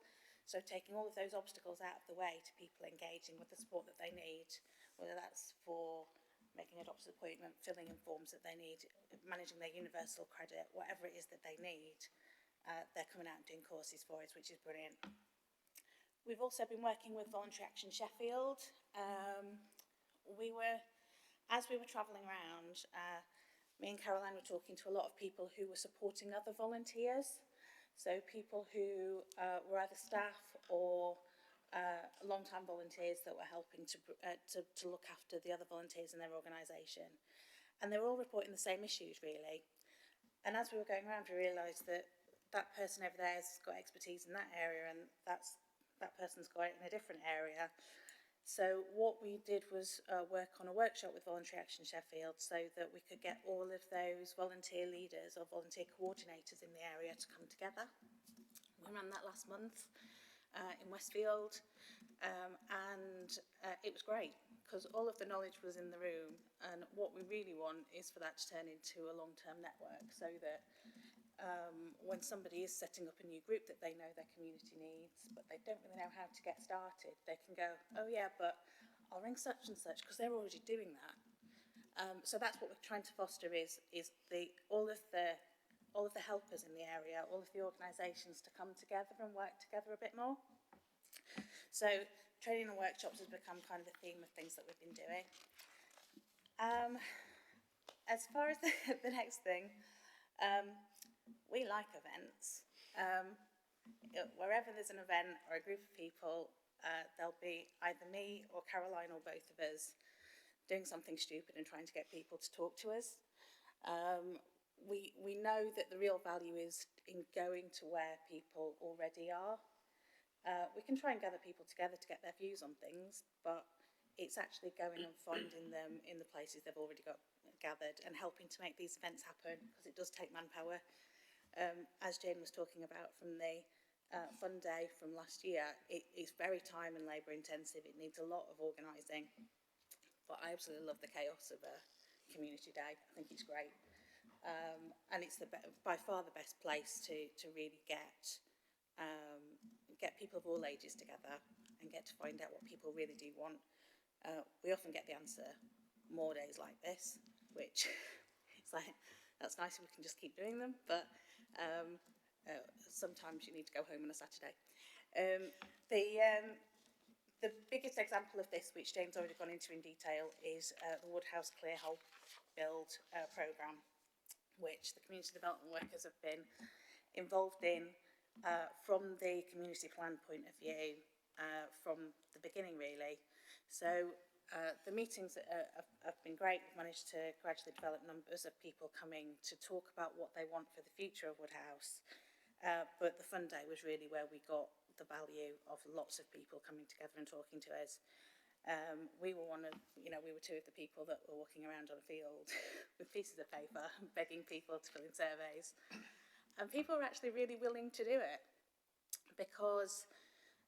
So taking all of those obstacles out of the way to people engaging with the support that they need, whether that's for making a doctor's appointment, filling in forms that they need, managing their universal credit, whatever it is that they need, they're coming out and doing courses for us, which is brilliant. We've also been working with Voluntary Action Sheffield. As we were travelling around, me and Caroline were talking to a lot of people who were supporting other volunteers. So people who were either staff or long-time volunteers that were helping to look after the other volunteers in their organisation. And they were all reporting the same issues, really. And as we were going around, we realised that that person over there has got expertise in that area and that person's got it in a different area. So what we did was work on a workshop with Voluntary Action Sheffield so that we could get all of those volunteer leaders or volunteer coordinators in the area to come together. We ran that last month in Westfield and it was great because all of the knowledge was in the room, and what we really want is for that to turn into a long-term network so that when somebody is setting up a new group that they know their community needs, but they don't really know how to get started, they can go, oh yeah, but I'll ring such and such because they're already doing that. So that's what we're trying to foster is all of the helpers in the area, all of the organisations to come together and work together a bit more. So training and workshops has become kind of the theme of things that we've been doing. As far as the next thing, we like events. Wherever there's an event or a group of people, there'll be either me or Caroline or both of us doing something stupid and trying to get people to talk to us. We know that the real value is in going to where people already are. We can try and gather people together to get their views on things, but it's actually going and finding them in the places they've already got gathered and helping to make these events happen, because it does take manpower. As Jane was talking about from the fun day from last year, it's very time and labour intensive. It needs a lot of organising, but I absolutely love the chaos of a community day. I think it's great, and it's by far the best place to really get people of all ages together and get to find out what people really do want. We often get the answer more days like this, which it's like, that's nice if we can just keep doing them, but sometimes you need to go home on a Saturday. The biggest example of this, which Jane's already gone into in detail, is the Woodhouse Clear Hole Build programme, which the community development workers have been involved in from the community plan point of view from the beginning, really. So the meetings have been great. We've managed to gradually develop numbers of people coming to talk about what they want for the future of Woodhouse. But the fun day was really where we got the value of lots of people coming together and talking to us. We were we were two of the people that were walking around on a field with pieces of paper, begging people to fill in surveys. And people were actually really willing to do it, because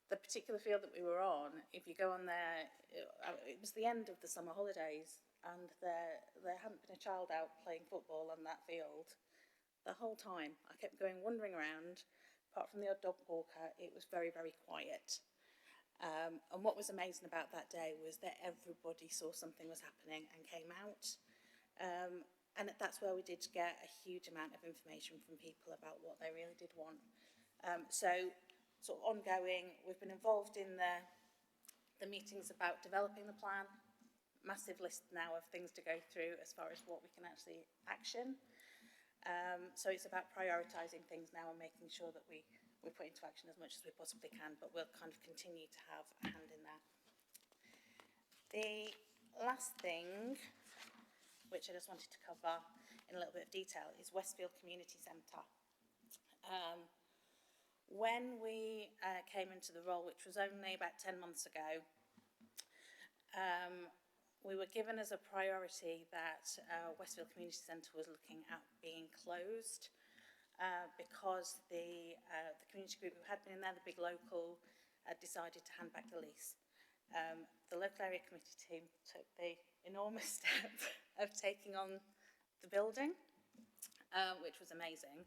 the particular field that we were on, if you go on there, it was the end of the summer holidays, and there hadn't been a child out playing football on that field the whole time. I kept wandering around. Apart from the odd dog walker, it was very, very quiet. And what was amazing about that day was that everybody saw something was happening and came out. And that's where we did get a huge amount of information from people about what they really did want. So sort of ongoing, we've been involved in the meetings about developing the plan. Massive list now of things to go through as far as what we can actually action. So it's about prioritising things now and making sure that we put into action as much as we possibly can, but we'll kind of continue to have a hand in that. The last thing, which I just wanted to cover in a little bit of detail, is Westfield Community Centre. When we came into the role, which was only about 10 months ago, we were given as a priority that Westfield Community Centre was looking at being closed because the community group who had been in there, the big local, decided to hand back the lease. The local area committee team took the enormous step of taking on the building, which was amazing.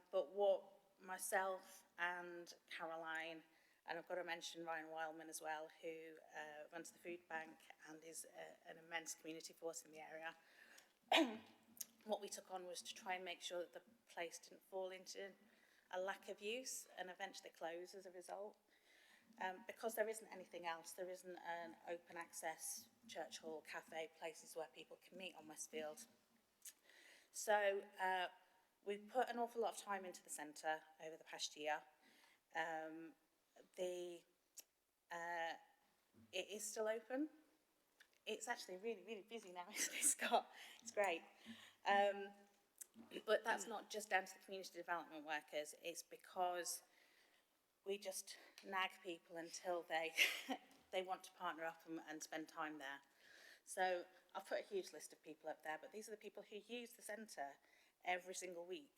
But what myself and Caroline, and I've got to mention Ryan Wildman as well, who runs the food bank and is an immense community force in the area. What we took on was to try and make sure that the place didn't fall into a lack of use and eventually close as a result. Because there isn't anything else, there isn't an open access church hall, cafe, places where people can meet on Westfield. So we've put an awful lot of time into the centre over the past year. It is still open. It's actually really, really busy now, isn't it, Scott? It's great. But that's not just down to the community development workers. It's because we just nag people until they they want to partner up and spend time there. So I've put a huge list of people up there, but these are the people who use the centre every single week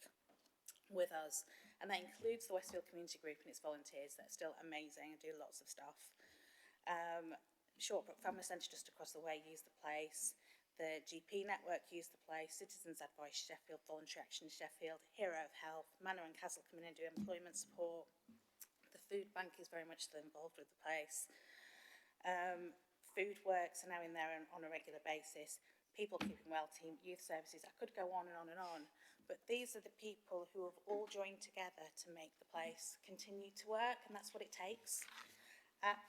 with us, and that includes the Westfield Community Group and its volunteers that are still amazing and do lots of stuff. Shirebrook Family Centre just across the way use the place, the GP network use the place, Citizens Advice Sheffield, Voluntary Action Sheffield, Hero of Health, Manor and Castle come in and do employment support. The food bank is very much still involved with the place. Food works are now in there on a regular basis. People Keeping Well team, youth services, I could go on and on and on. But these are the people who have all joined together to make the place continue to work, and that's what it takes.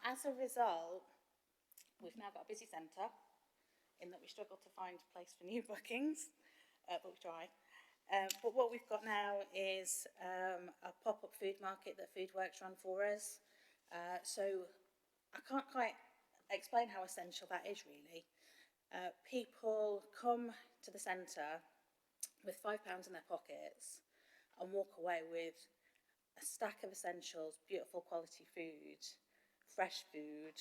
As a result, we've now got a busy centre, in that we struggle to find a place for new bookings, but we try. But what we've got now is a pop-up food market that Foodworks run for us. So I can't quite explain how essential that is, really. People come to the centre with £5 in their pockets and walk away with a stack of essentials, beautiful quality food, fresh food,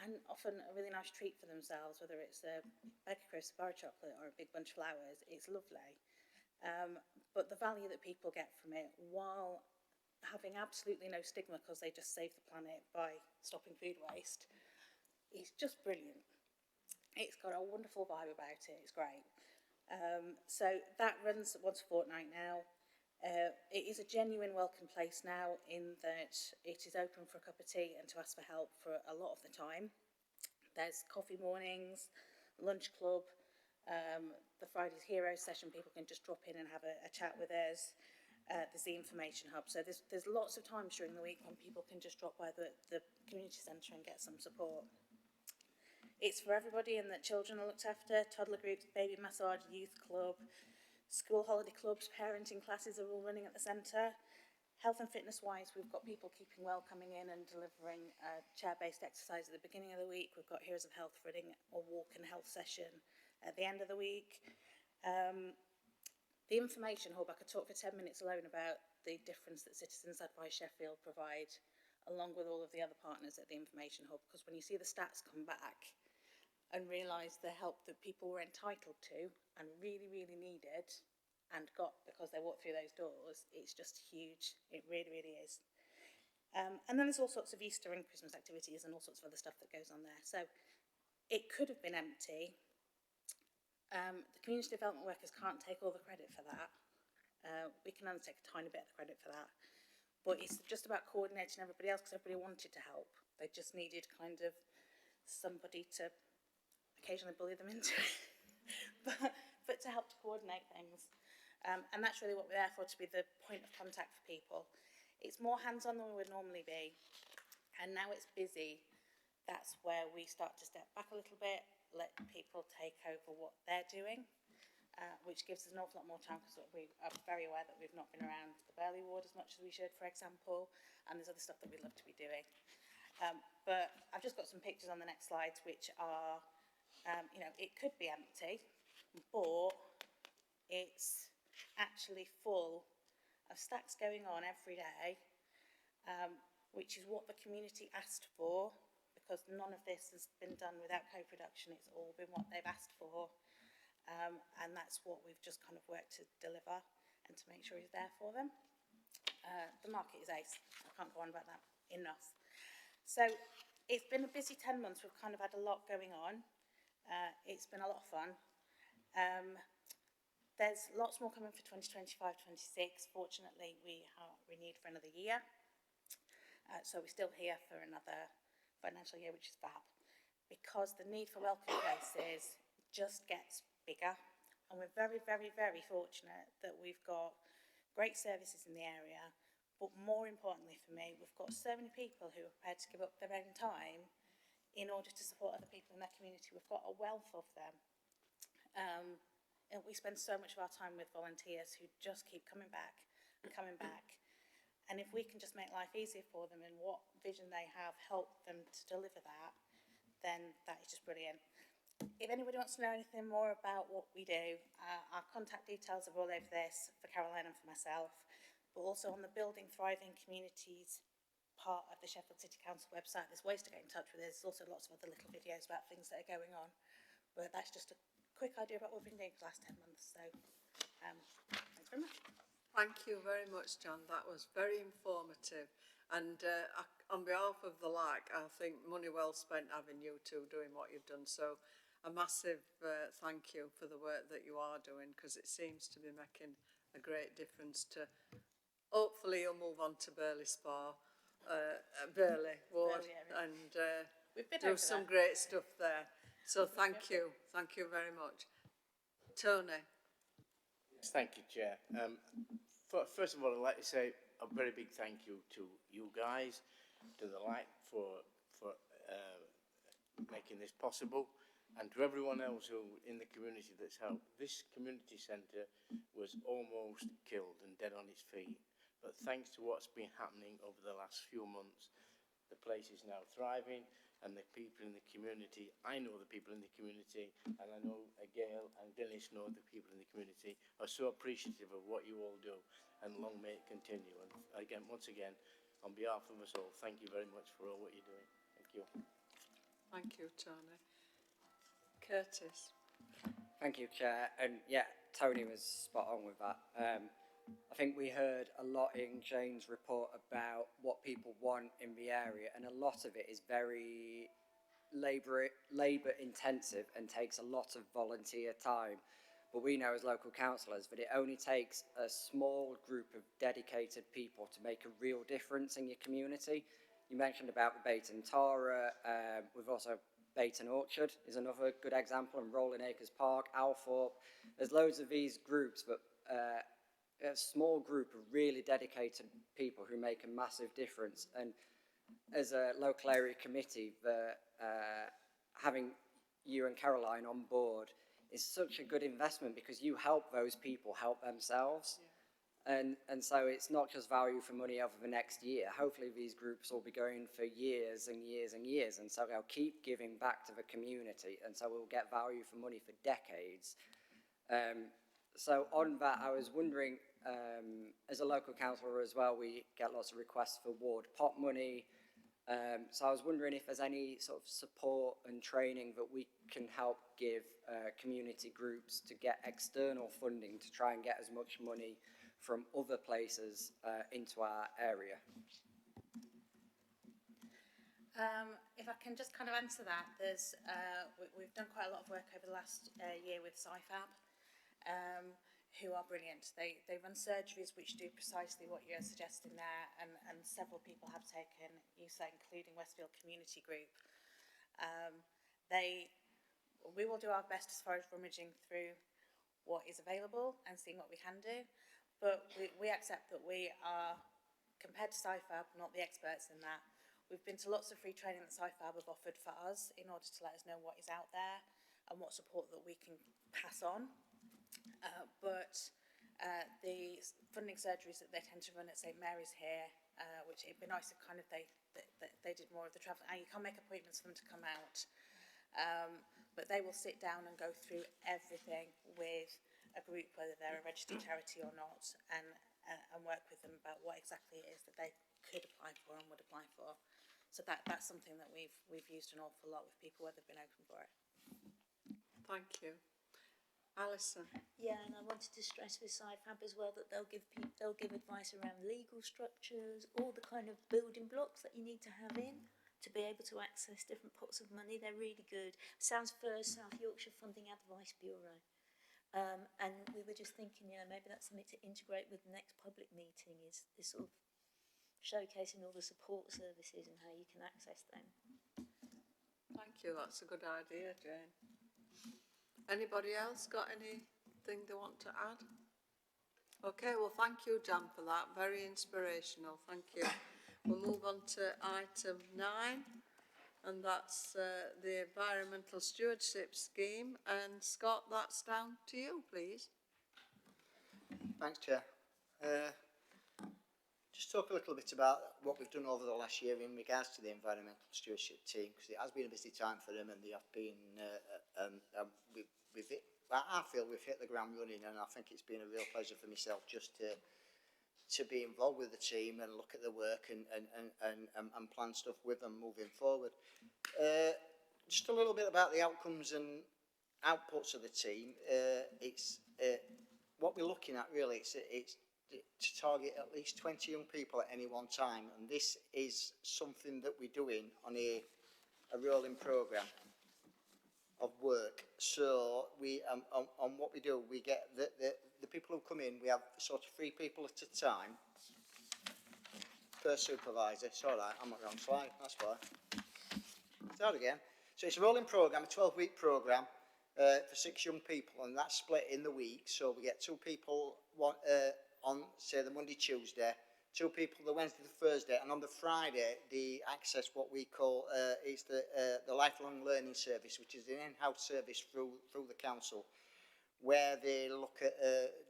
and often a really nice treat for themselves, whether it's a bag of crisps, a bar of chocolate or a big bunch of flowers. It's lovely. But the value that people get from it, while having absolutely no stigma because they just save the planet by stopping food waste, is just brilliant. It's got a wonderful vibe about it. It's great. So that runs once a fortnight now. It is a genuine welcome place now, in that it is open for a cup of tea and to ask for help for a lot of the time. There's coffee mornings, lunch club, the Friday's Heroes session, people can just drop in and have a chat with us. There's the information hub. So there's lots of times during the week when people can just drop by the community centre and get some support. It's for everybody in that children are looked after, toddler groups, baby massage, youth club, school holiday clubs, parenting classes are all running at the centre. Health and fitness wise, we've got people keeping well coming in and delivering chair-based exercise at the beginning of the week. We've got Heroes of Health running a walk and health session at the end of the week. The information hub, I could talk for 10 minutes alone about the difference that Citizens Advice Sheffield provide, along with all of the other partners at the information hub, because when you see the stats come back and realise the help that people were entitled to and really, really needed and got because they walked through those doors, it's just huge. It really, really is. And then there's all sorts of Easter and Christmas activities and all sorts of other stuff that goes on there. So it could have been empty. The community development workers can't take all the credit for that. We can only take a tiny bit of the credit for that. But it's just about coordinating everybody else, because everybody wanted to help. They just needed kind of somebody to occasionally bully them into it, but to help to coordinate things. And that's really what we're there for, to be the point of contact for people. It's more hands-on than we would normally be. And now it's busy. That's where we start to step back a little bit, let people take over what they're doing, which gives us an awful lot more time, because we are very aware that we've not been around the Burley ward as much as we should, for example, and there's other stuff that we'd love to be doing. But I've just got some pictures on the next slides, which are, you know, it could be empty, but it's actually full of stacks going on every day, which is what the community asked for, because none of this has been done without co-production. It's all been what they've asked for, and that's what we've just kind of worked to deliver and to make sure is there for them. The market is ace. I can't go on about that enough. So it's been a busy 10 months. We've kind of had a lot going on. It's been a lot of fun. There's lots more coming for 2025-26. Fortunately, we are renewed for another year. So we're still here for another financial year, which is fab, because the need for welcome places just gets bigger. And we're very, very, very fortunate that we've got great services in the area. But more importantly for me, we've got so many people who are prepared to give up their own time in order to support other people in their community. We've got a wealth of them. And we spend so much of our time with volunteers who just keep coming back and coming back. And if we can just make life easier for them and what vision they have, help them to deliver that, then that is just brilliant. If anybody wants to know anything more about what we do, our contact details are all over this for Caroline and for myself, but also on the Building Thriving Communities part of the Sheffield City Council website. There's ways to get in touch with us. There's also lots of other little videos about things that are going on. But that's just a quick idea about what we've been doing for the last 10 months. So thanks very much. Thank you very much, John. That was very informative. And on behalf of the LAC, I think money well spent having you two doing what you've done. So a massive thank you for the work that you are doing, because it seems to be making a great difference to, hopefully you'll move on to Burley Spa, Burley Ward, and do some great stuff there. So thank you very much. Tony. Yes, thank you, Chair. First of all, I'd like to say a very big thank you to you guys, to the LAC for making this possible, and to everyone else who in the community that's helped. This community centre was almost killed and dead on its feet, but thanks to what's been happening over the last few months, the place is now thriving, and the people in the community, I know the people in the community, and I know Gail and Dennis know the people in the community, are so appreciative of what you all do, and long may it continue. And again, once again, on behalf of us all, thank you very much for all what you're doing. Thank you. Thank you, Tony. Curtis. Thank you, Chair. And yeah, Tony was spot on with that. I think we heard a lot in Jane's report about what people want in the area, and a lot of it is very labour intensive and takes a lot of volunteer time. But we know as local councillors that it only takes a small group of dedicated people to make a real difference in your community. You mentioned about the Bayton Tara, we've also Bayton Orchard is another good example, and Rolling Acres Park, Althorpe. There's loads of these groups, but a small group of really dedicated people who make a massive difference. And as a local area committee, having you and Caroline on board is such a good investment, because you help those people help themselves. And so it's not just value for money over the next year. Hopefully these groups will be going for years and years and years, and so they'll keep giving back to the community, and so we'll get value for money for decades. So on that, I was wondering, as a local councillor as well, we get lots of requests for ward pot money. So I was wondering if there's any sort of support and training that we can help give community groups to get external funding to try and get as much money from other places into our area. If I can just kind of answer that, there's we've done quite a lot of work over the last year with SciFab, who are brilliant. They run surgeries which do precisely what you're suggesting there, and several people have taken use of that, including Westfield Community Group. We will do our best as far as rummaging through what is available and seeing what we can do, but we accept that we are, compared to SciFab, not the experts in that. We've been to lots of free training that SciFab have offered for us in order to let us know what is out there and what support that we can pass on. But the funding surgeries that they tend to run at St Mary's here, which it'd be nice if kind of they did more of the travel. And you can't make appointments for them to come out, but they will sit down and go through everything with a group, whether they're a registered charity or not, and work with them about what exactly it is that they could apply for and would apply for. So that's something that we've used an awful lot with people where they've been open for it. Thank you. Alison. Yeah, and I wanted to stress with SciFab as well that they'll give advice around legal structures, all the kind of building blocks that you need to have in to be able to access different pots of money. They're really good. Sounds First South Yorkshire Funding Advice Bureau. And we were just thinking, maybe that's something to integrate with the next public meeting, is sort of showcasing all the support services and how you can access them. Thank you, that's a good idea, Jane. Anybody else got anything they want to add? Okay, well, thank you, Jan, for that. Very inspirational, thank you. We'll move on to item 9, and that's the Environmental Stewardship Scheme. And Scott, that's down to you, please. Thanks, Chair. Just talk a little bit about what we've done over the last year in regards to the environmental stewardship team, because it has been a busy time for them, and they have been. I feel we've hit the ground running, and I think it's been a real pleasure for myself just to be involved with the team and look at the work and plan stuff with them moving forward. Just a little bit about the outcomes and outputs of the team. It's what we're looking at really. It's to target at least 20 young people at any one time, and this is something that we're doing on a rolling programme of work. So we on what we do, we get the people who come in, we have sort of 3 people at a time per supervisor. It's all right, I'm on the wrong slide, that's why. Start again. So it's a rolling programme, a 12-week programme for 6 young people, and that's split in the week. So we get 2 people on, say, the Monday, Tuesday, 2 people the Wednesday, the Thursday, and on the Friday, they access what we call is the Lifelong Learning Service, which is an in-house service through the council, where they look at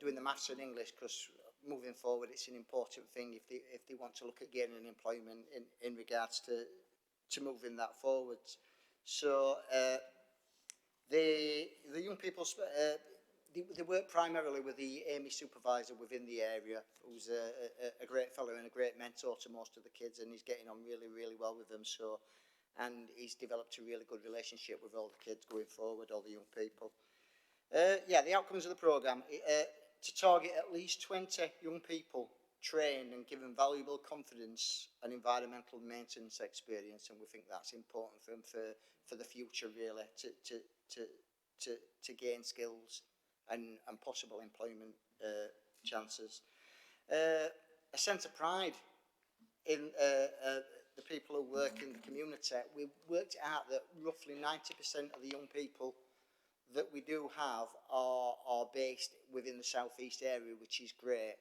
doing the maths and English, because moving forward, it's an important thing if they want to look at gaining employment in regards to moving that forwards. So the young people. They work primarily with the AME supervisor within the area, who's a great fellow and a great mentor to most of the kids, and he's getting on really, really well with them. So, and he's developed a really good relationship with all the kids going forward, all the young people. Yeah, the outcomes of the programme, to target at least 20 young people trained and given valuable confidence and environmental maintenance experience, and we think that's important for them for the future, really, to gain skills and possible employment chances. A sense of pride in the people who work in the community. We've worked out that roughly 90% of the young people that we do have are based within the southeast area, which is great.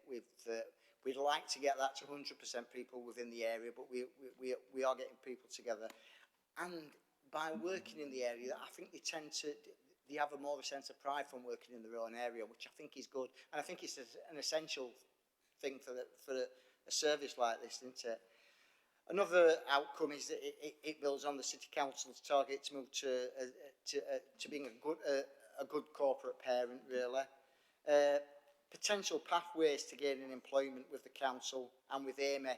We'd like to get that to 100% people within the area, but we are getting people together. And by working in the area, I think they have a more of a sense of pride from working in their own area, which I think is good. And I think it's an essential thing for a service like this, isn't it? Another outcome is that it builds on the City Council's target to move to being a good corporate parent, really. Potential pathways to gaining employment with the council and with Amy.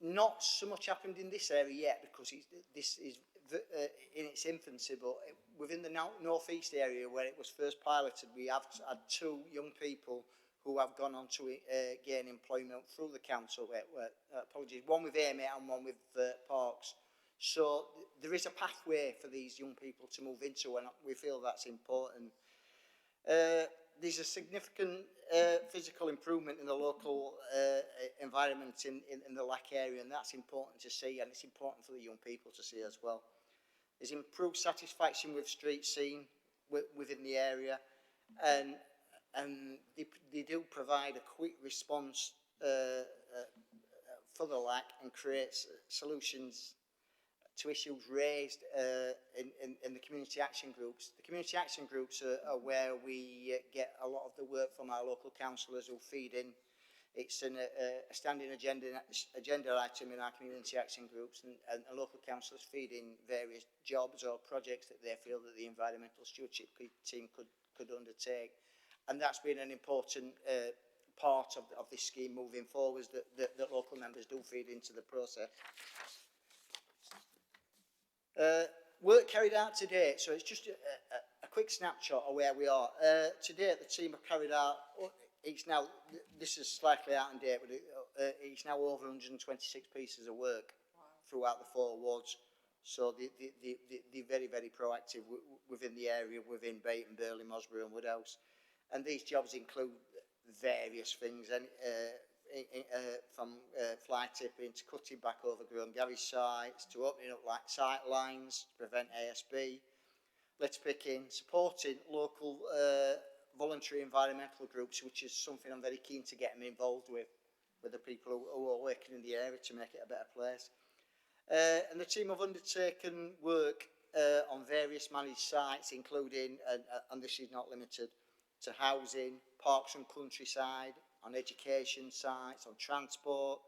Not so much happened in this area yet because this is in its infancy, but within the North East area where it was first piloted, we have had 2 young people who have gone on to gain employment through the council. Apologies, one with Amy and one with Parks. So there is a pathway for these young people to move into, and we feel that's important. There's a significant physical improvement in the local environment in the LAC area, and that's important to see, and it's important for the young people to see as well. There's improved satisfaction with street scene within the area, and they do provide a quick response for the LAC and creates solutions to issues raised in the community action groups. The community action groups are where we get a lot of the work from our local councillors who feed in. It's a standing agenda item in our community action groups, and local councillors feed in various jobs or projects that they feel that the environmental stewardship team could undertake. And that's been an important part of this scheme moving forwards, that local members do feed into the process. Work carried out to date, so it's just a quick snapshot of where we are. To date, the team have carried out, this is slightly out of date, but it's now over 126 pieces of work throughout the 4 wards. So they're very, very proactive within the area, within Bayton, Burley, Mosbury and Woodhouse. And these jobs include various things, from fly tipping to cutting back overgrown garage sites, to opening up sight lines to prevent ASB, litter picking, supporting local voluntary environmental groups, which is something I'm very keen to get them involved with the people who are working in the area to make it a better place. And the team have undertaken work on various managed sites, including, and this is not limited, to housing, parks and countryside, on education sites, on transport,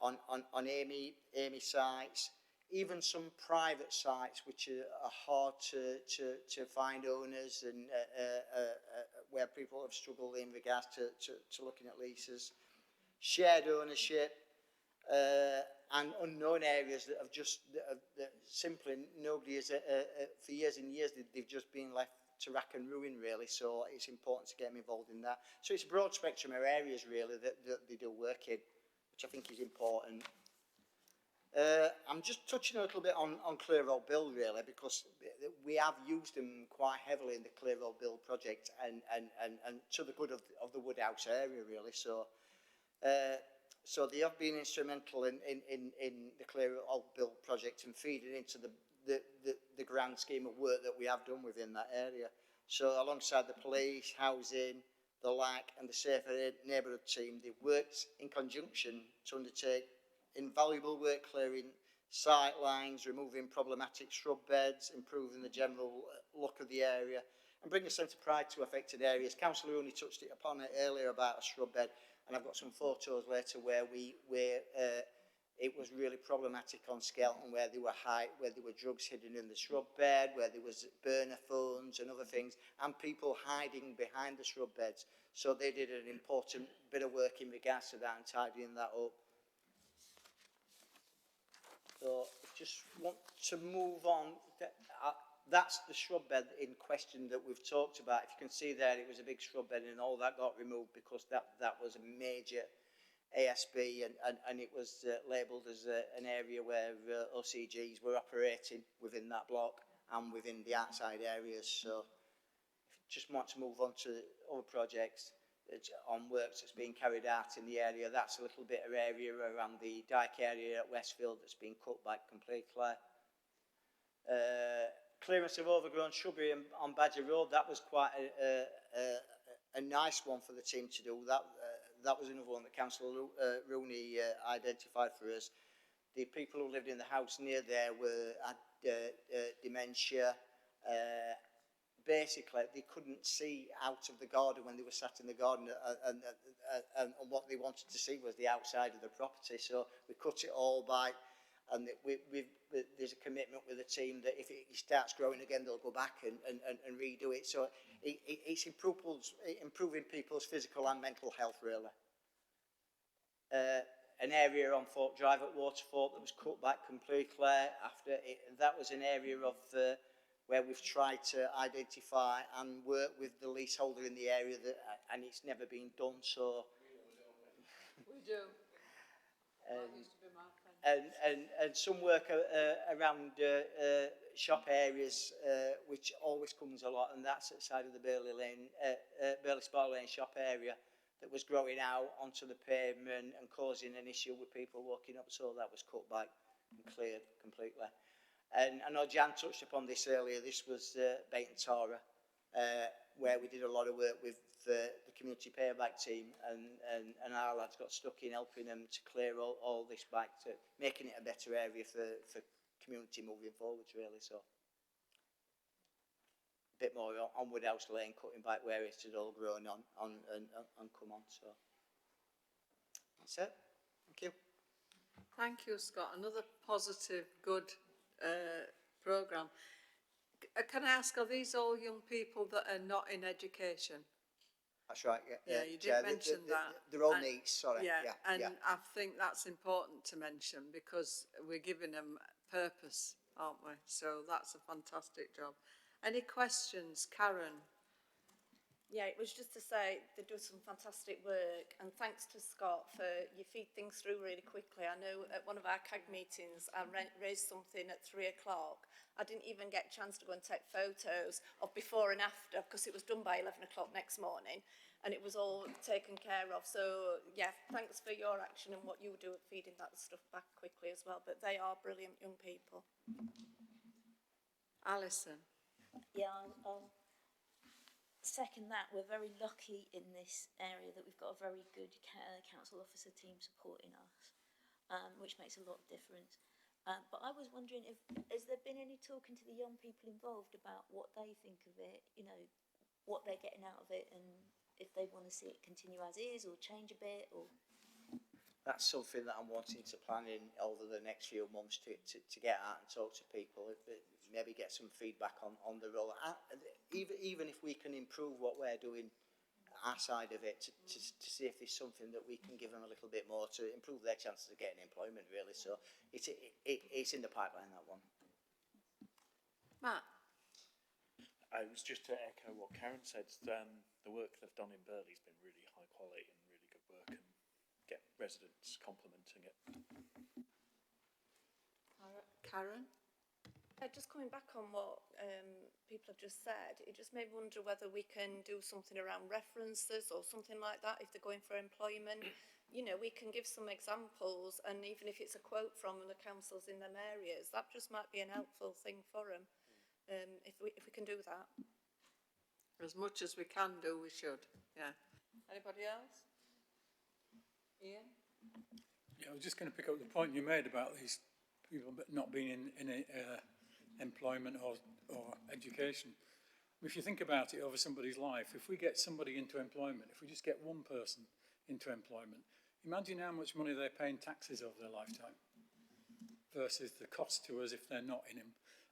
on Amy sites, even some private sites which are hard to find owners, and where people have struggled in regards to looking at leases, shared ownership, and unknown areas that have simply nobody has, for years and years, they've just been left to rack and ruin, really. So it's important to get them involved in that. So it's a broad spectrum of areas, really, that they do work in, which I think is important. I'm just touching a little bit on Clear Road Build, really, because we have used them quite heavily in the Clear Road Build project, and to the good of the Woodhouse area, really. So so they have been instrumental in the Clear Road Build project and feeding into the grand scheme of work that we have done within that area. So alongside the police, housing, the LAC and the Safer Neighbourhood team, they've worked in conjunction to undertake invaluable work clearing sight lines, removing problematic shrub beds, improving the general look of the area, and bring a sense of pride to affected areas. Councillor only touched upon it earlier about a shrub bed, and I've got some photos later where it was really problematic on Skelton, where there were drugs hidden in the shrub bed, where there was burner phones and other things, and people hiding behind the shrub beds. So they did an important bit of work in regards to that and tidying that up. So I just want to move on. That's the shrub bed in question that we've talked about. If you can see there, it was a big shrub bed, and all that got removed because that was a major ASB, and it was labelled as an area where OCGs were operating within that block and within the outside areas. So just want to move on to other projects on works that's being carried out in the area. That's a little bit of area around the dyke area at Westfield that's been cut back completely. Clearance of overgrown shrubbery on Badger Road, that was quite a nice one for the team to do. That was another one that Councillor Rooney identified for us. the people who lived in the house near there had dementia. Basically, they couldn't see out of the garden when they were sat in the garden, and what they wanted to see was the outside of the property. So we cut it all back, and there's a commitment with the team that if it starts growing again, they'll go back and redo it. So it's improving people's physical and mental health, really. An area on Fort Drive at Waterford that was cut back completely. After it, that was an area of where we've tried to identify and work with the leaseholder in the area, and it's never been done. So we do. That used to be my friend. And some work around shop areas, which always comes a lot, and that's at the side of the Burley Spa Lane shop area that was growing out onto the pavement and causing an issue with people walking up. So that was cut back and cleared completely. And I know Jan touched upon this earlier. This was Bait and Tara, where we did a lot of work with the community payback team, and our lads got stuck in helping them to clear all this back, to making it a better area for community moving forwards, really. So a bit more on Woodhouse Lane, cutting back where it had all grown on and come on. So that's it. Thank you. Thank you, Scott. Another positive, good programme. Can I ask, are these all young people that are not in education? That's right, Yeah, you did mention that. They're all needs, sorry. Yeah, I think that's important to mention because we're giving them purpose, aren't we? So that's a fantastic job. Any questions, Karen? Yeah, it was just to say they do some fantastic work, and thanks to Scott for you feed things through really quickly. I know at one of our CAG meetings I raised something at 3 o'clock. I didn't even get a chance to go and take photos of before and after because it was done by 11 o'clock next morning, and it was all taken care of. So yeah, thanks for your action and what you do at feeding that stuff back quickly as well. But they are brilliant young people. Alison? Yeah, I'll second that. We're very lucky in this area that we've got a very good council officer team supporting us, which makes a lot of difference. But I was wondering, has there been any talking to the young people involved about what they think of it, you know, what they're getting out of it, and if they want to see it continue as is or change a bit? Or that's something that I'm wanting to plan in over the next few months to get out and talk to people, maybe get some feedback on the role. Even if we can improve what we're doing, our side of it, to see if there's something that we can give them a little bit more to improve their chances of getting employment, really. So it's in the pipeline, that one. Matt? It was just to echo what Karen said. The work they've done in Burley's been really high quality and really good work, and get residents complimenting it. Karen? Just coming back on what people have just said, it just made me wonder whether we can do something around references or something like that if they're going for employment. You know, we can give some examples, and even if it's a quote from the councils in them areas, that just might be an helpful thing for them. If we can do that. As much as we can do, we should. Yeah. Anybody else? Ian? Yeah, I was just going to pick up the point you made about these people not being in employment or education. If you think about it over somebody's life, if we get somebody into employment, if we just get one person into employment, imagine how much money they pay in taxes over their lifetime versus the cost to us if they're not in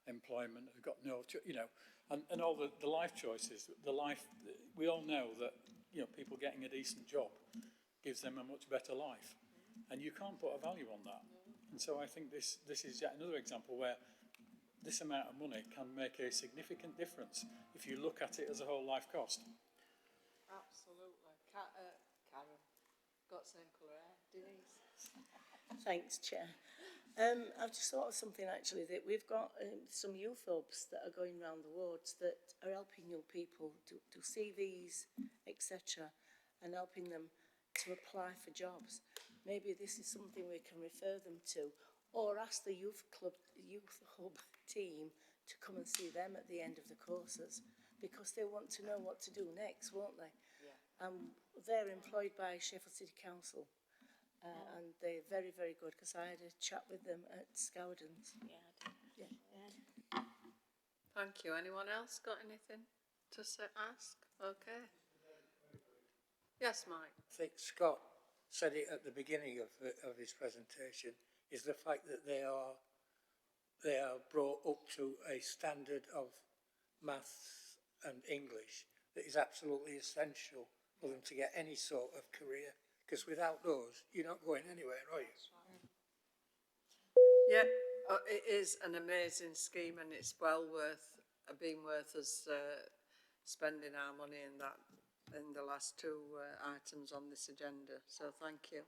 employment, they've got no, you know, and all the life choices, we all know that, you know, people getting a decent job gives them a much better life, and you can't put a value on that. And so I think this is yet another example where this amount of money can make a significant difference if you look at it as a whole life cost. Absolutely. Karen, got same colour hair. Denise? Thanks, Chair. I've just thought of something actually, that we've got some youth hubs that are going around the wards that are helping young people do CVs, etc., and helping them to apply for jobs. Maybe this is something we can refer them to, or ask the youth hub team to come and see them at the end of the courses, because they want to know what to do next, won't they? Yeah. They're employed by Sheffield City Council, and they're very, very good because I had a chat with them at Scowdens. Yeah, I did. Yeah. Thank you. Anyone else got anything to ask? Okay. Yes, Mike. I think Scott said it at the beginning of his presentation, is the fact that they are brought up to a standard of maths and English that is absolutely essential for them to get any sort of career, because without those, you're not going anywhere, are you? Yeah, it is an amazing scheme, and it's well worth being worth us spending our money in the last two items on this agenda. So thank you.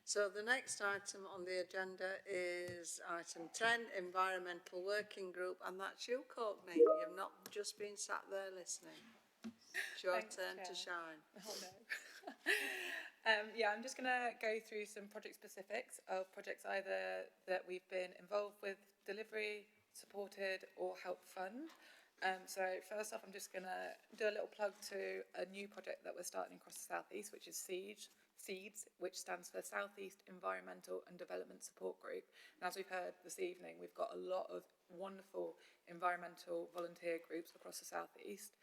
So the next item on the agenda is item 10, Environmental Working Group, and that's you, Courtney. You've not just been sat there listening. It's your turn to shine. Oh no. Yeah, I'm just going to go through some project specifics of projects either that we've been involved with, delivery, supported or helped fund. So first off, I'm just going to do a little plug to a new project that we're starting across the South East, which is SEEDS, which stands for South East Environmental and Development Support Group. And as we've heard this evening, we've got a lot of wonderful environmental volunteer groups across the South East.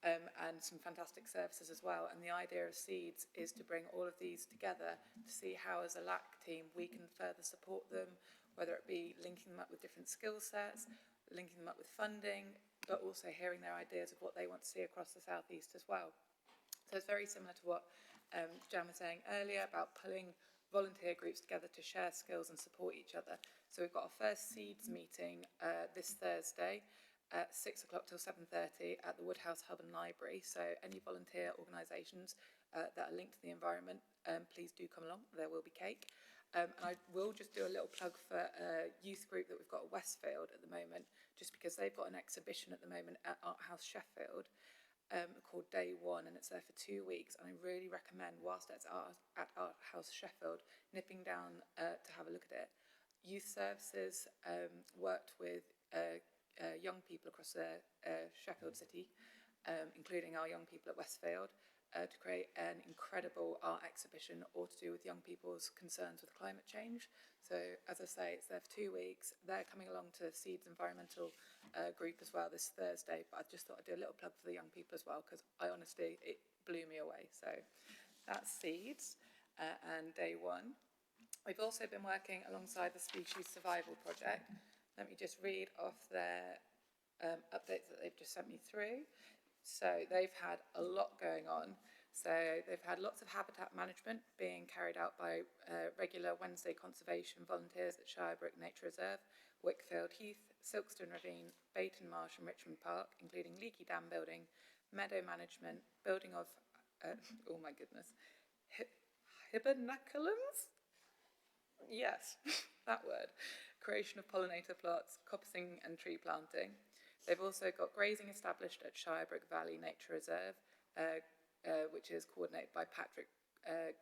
And some fantastic services as well. And the idea of SEEDS is to bring all of these together to see how, as a LAC team, we can further support them, whether it be linking them up with different skill sets, linking them up with funding, but also hearing their ideas of what they want to see across the South East as well. So it's very similar to what Jan was saying earlier about pulling volunteer groups together to share skills and support each other. So we've got our first SEEDS meeting this Thursday at 6 o'clock till 7:30 at the Woodhouse Hub and Library. So any volunteer organisations that are linked to the environment, please do come along. There will be cake. And I will just do a little plug for a youth group that we've got at Westfield at the moment, just because they've got an exhibition at the moment at Art House Sheffield called Day One, and it's there for 2 weeks. And I really recommend, whilst it's at Art House Sheffield, nipping down to have a look at it. Youth Services worked with young people across Sheffield City, including our young people at Westfield, to create an incredible art exhibition all to do with young people's concerns with climate change. So, as I say, it's there for 2 weeks. They're coming along to SEEDS Environmental Group as well this Thursday, but I just thought I'd do a little plug for the young people as well, because I honestly, it blew me away. So that's SEEDS and Day One. We've also been working alongside the Species Survival Project. Let me just read off their updates that they've just sent me through. So they've had a lot going on. So they've had lots of habitat management being carried out by regular Wednesday conservation volunteers at Shirebrook Nature Reserve, Wickfield Heath, Silkstone Ravine, Bayton Marsh and Richmond Park, including leaky dam building, meadow management, building of, oh my goodness, hibernaculums? Yes, that word. Creation of pollinator plots, coppicing and tree planting. They've also got grazing established at Shirebrook Valley Nature Reserve, which is coordinated by Patrick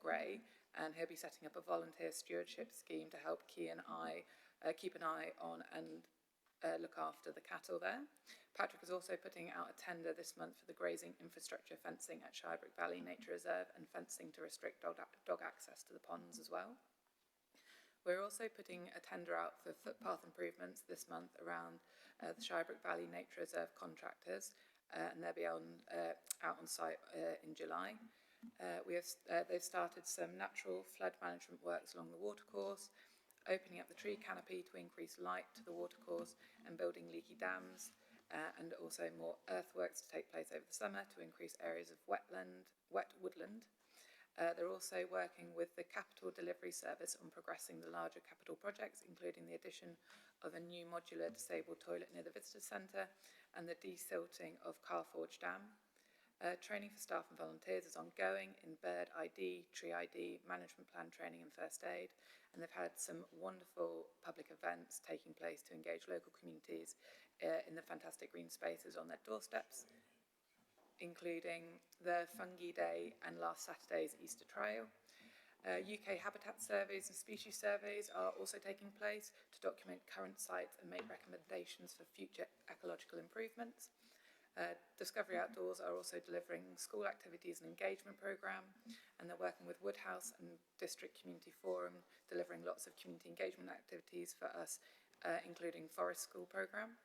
Gray, and he'll be setting up a volunteer stewardship scheme to help keep an eye on and look after the cattle there. Patrick is also putting out a tender this month for the grazing infrastructure fencing at Shirebrook Valley Nature Reserve and fencing to restrict dog access to the ponds as well. We're also putting a tender out for footpath improvements this month around the Shirebrook Valley Nature Reserve contractors, and they'll be out on site in July. They've started some natural flood management works along the watercourse, opening up the tree canopy to increase light to the watercourse and building leaky dams, and also more earthworks to take place over the summer to increase areas of wet woodland. They're also working with the Capital Delivery Service on progressing the larger capital projects, including the addition of a new modular disabled toilet near the Visitor Centre and the desilting of Carforge Dam. Training for staff and volunteers is ongoing in bird ID, tree ID, management plan training and first aid, and they've had some wonderful public events taking place to engage local communities in the fantastic green spaces on their doorsteps, including the Fungi Day and last Saturday's Easter Trail. UK habitat surveys and species surveys are also taking place to document current sites and make recommendations for future ecological improvements. Discovery Outdoors are also delivering school activities and engagement programme, and they're working with Woodhouse and District Community Forum, delivering lots of community engagement activities for us, including Forest School programme.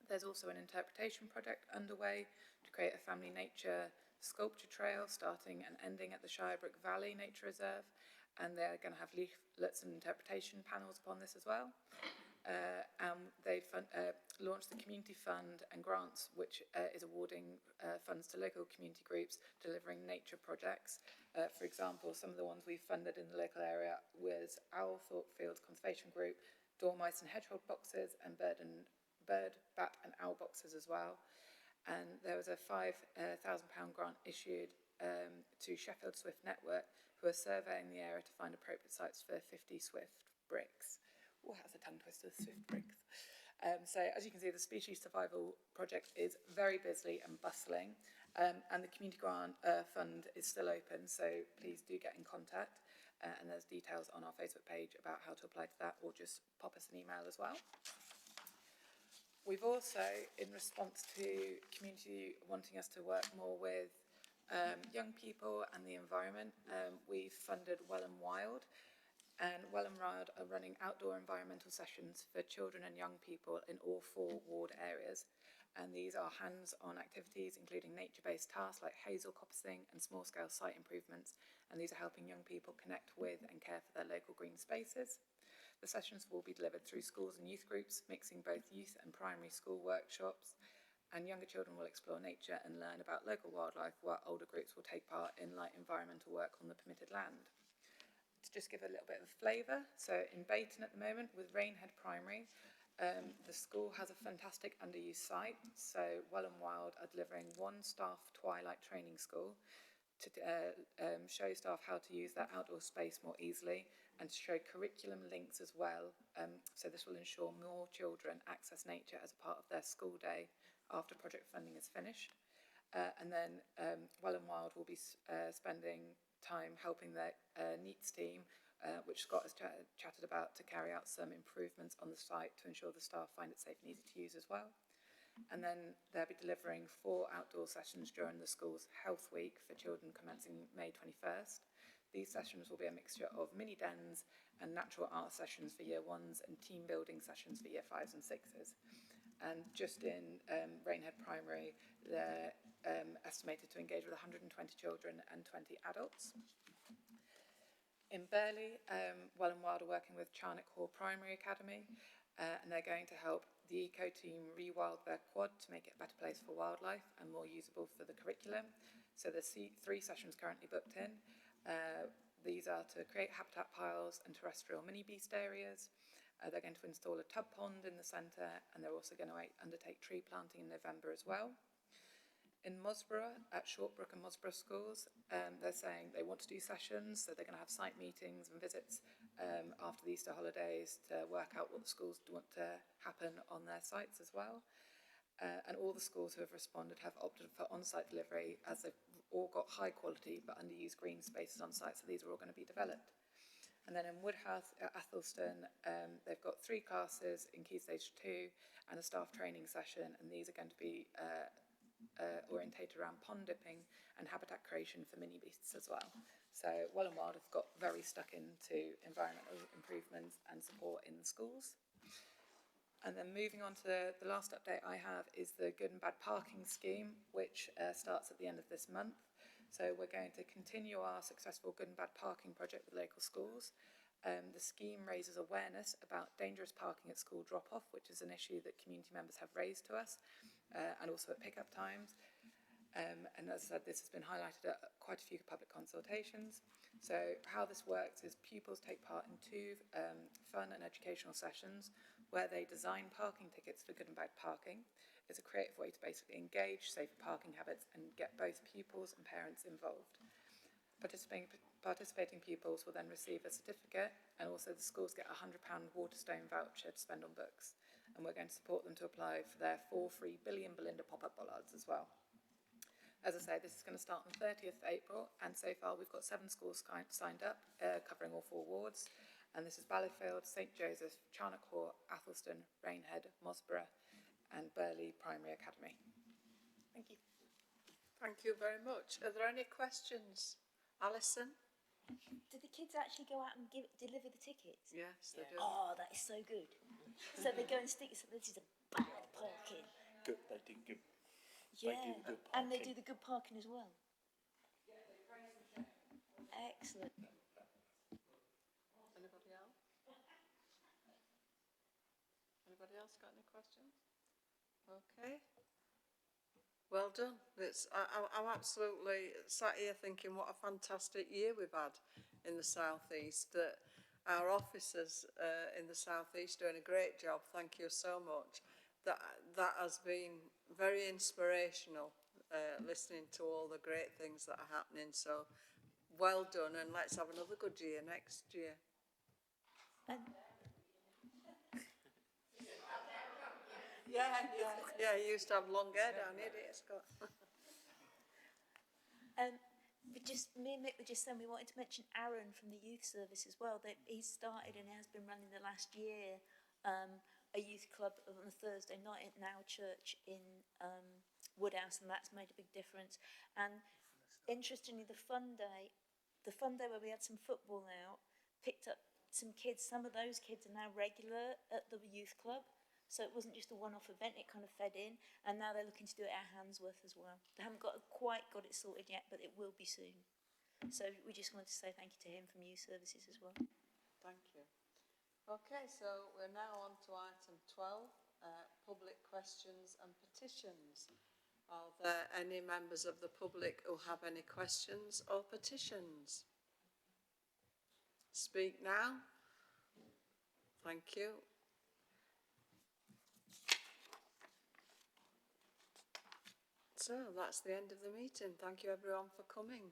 There's also an interpretation project underway to create a family nature sculpture trail starting and ending at the Shirebrook Valley Nature Reserve, and they're going to have leaflets and interpretation panels upon this as well. They've launched the Community Fund and Grants, which is awarding funds to local community groups delivering nature projects. For example, some of the ones we've funded in the local area was Owlthorpe Fields Conservation Group, Dormice and Hedgehog boxes, and bird, bat and owl boxes as well. And there was a £5,000 grant issued to Sheffield Swift Network, who are surveying the area to find appropriate sites for 50 Swift bricks. Oh, that's a tongue twister, Swift bricks. So as you can see, the Species Survival Project is very busy and bustling, and the Community Grant Fund is still open, so please do get in contact. And there's details on our Facebook page about how to apply to that, or just pop us an email as well. We've also, in response to community wanting us to work more with young people and the environment, we've funded Well and Wild. And Well and Wild are running outdoor environmental sessions for children and young people in all 4 ward areas. And these are hands-on activities, including nature-based tasks like hazel coppicing and small-scale site improvements. And these are helping young people connect with and care for their local green spaces. The sessions will be delivered through schools and youth groups, mixing both youth and primary school workshops. And younger children will explore nature and learn about local wildlife, while older groups will take part in light environmental work on the permitted land. To just give a little bit of flavour, so in Bayton at the moment with Rainhead Primary, the school has a fantastic underused site. So Well and Wild are delivering 1 staff twilight training school to show staff how to use that outdoor space more easily, and to show curriculum links as well. So this will ensure more children access nature as a part of their school day after project funding is finished. And then Well and Wild will be spending time helping their NEATS team, which Scott has chatted about, to carry out some improvements on the site to ensure the staff find it safe and easy to use as well. And then they'll be delivering 4 outdoor sessions during the school's Health Week for children commencing May 21st. These sessions will be a mixture of mini dens and natural art sessions for year 1s and team building sessions for year 5s and 6s. And just in Rainhead Primary, they're estimated to engage with 120 children and 20 adults. In Burley, Well and Wild are working with Charnock Hall Primary Academy, and they're going to help the eco team rewild their quad to make it a better place for wildlife and more usable for the curriculum. So there's 3 sessions currently booked in. These are to create habitat piles and terrestrial mini beast areas. They're going to install a tub pond in the centre, and they're also going to undertake tree planting in November as well. In Mosborough, at Shortbrook and Mosborough schools, they're saying they want to do sessions, so they're going to have site meetings and visits after the Easter holidays to work out what the schools want to happen on their sites as well. And all the schools who have responded have opted for on-site delivery, as they've all got high quality but underused green spaces on site, so these are all going to be developed. And then in Woodhouse at Athelston, they've got 3 classes in Key Stage 2 and a staff training session, and these are going to be orientated around pond dipping and habitat creation for mini beasts as well. So Well and Wild have got very stuck into environmental improvements and support in the schools. And then moving on to the last update I have is the Good and Bad Parking Scheme, which starts at the end of this month. So we're going to continue our successful Good and Bad Parking project with local schools. The scheme raises awareness about dangerous parking at school drop-off, which is an issue that community members have raised to us, and also at pick-up times. And as I said, this has been highlighted at quite a few public consultations. So how this works is pupils take part in 2 fun and educational sessions where they design parking tickets for good and bad parking. It's a creative way to basically engage safer parking habits and get both pupils and parents involved. Participating pupils will then receive a certificate, and also the schools get a £100 Waterstone voucher to spend on books. And we're going to support them to apply for their 4 free Billy and Belinda pop-up bollards as well. As I say, this is going to start on the 30th of April, and so far we've got 7 schools signed up, covering all 4 wards. And this is Ballyfield, St Joseph, Charnock Hall, Athelston, Rainhead, Mosborough and Burley Primary Academy. Thank you. Thank you very much. Are there any questions? Alison? Do the kids actually go out and deliver the tickets? Yes, they do. Oh, that is so good. So they go and stick, so this is a bad parking. Good, they do good. Yeah, They do the good and they parking. do the good parking as well. Excellent. Anybody else? Anybody else got any questions? Okay. Well done. I'm absolutely sat here thinking what a fantastic year we've had in the South East, that our officers in the South East doing a great job. Thank you so much. That has been very inspirational, listening to all the great things that are happening. So well done, and let's have another good year next year. Yeah, you used to have long hair down here, didn't you, Scott? Me and Mick were just saying we wanted to mention Aaron from the youth service as well. That he's started and has been running the last year a youth club on a Thursday night at Now Church in Woodhouse, and that's made a big difference. And interestingly, the fun day where we had some football out, picked up some kids. Some of those kids are now regular at the youth club. So it wasn't just a one-off event, it kind of fed in, and now they're looking to do it at Handsworth as well. They haven't quite got it sorted yet, but it will be soon. So we just wanted to say thank you to him from Youth Services as well. Thank you. Okay, so we're now on to item 12, public questions and petitions. Are there any members of the public who have any questions or petitions? Speak now. Thank you. So that's the end of the meeting. Thank you everyone for coming.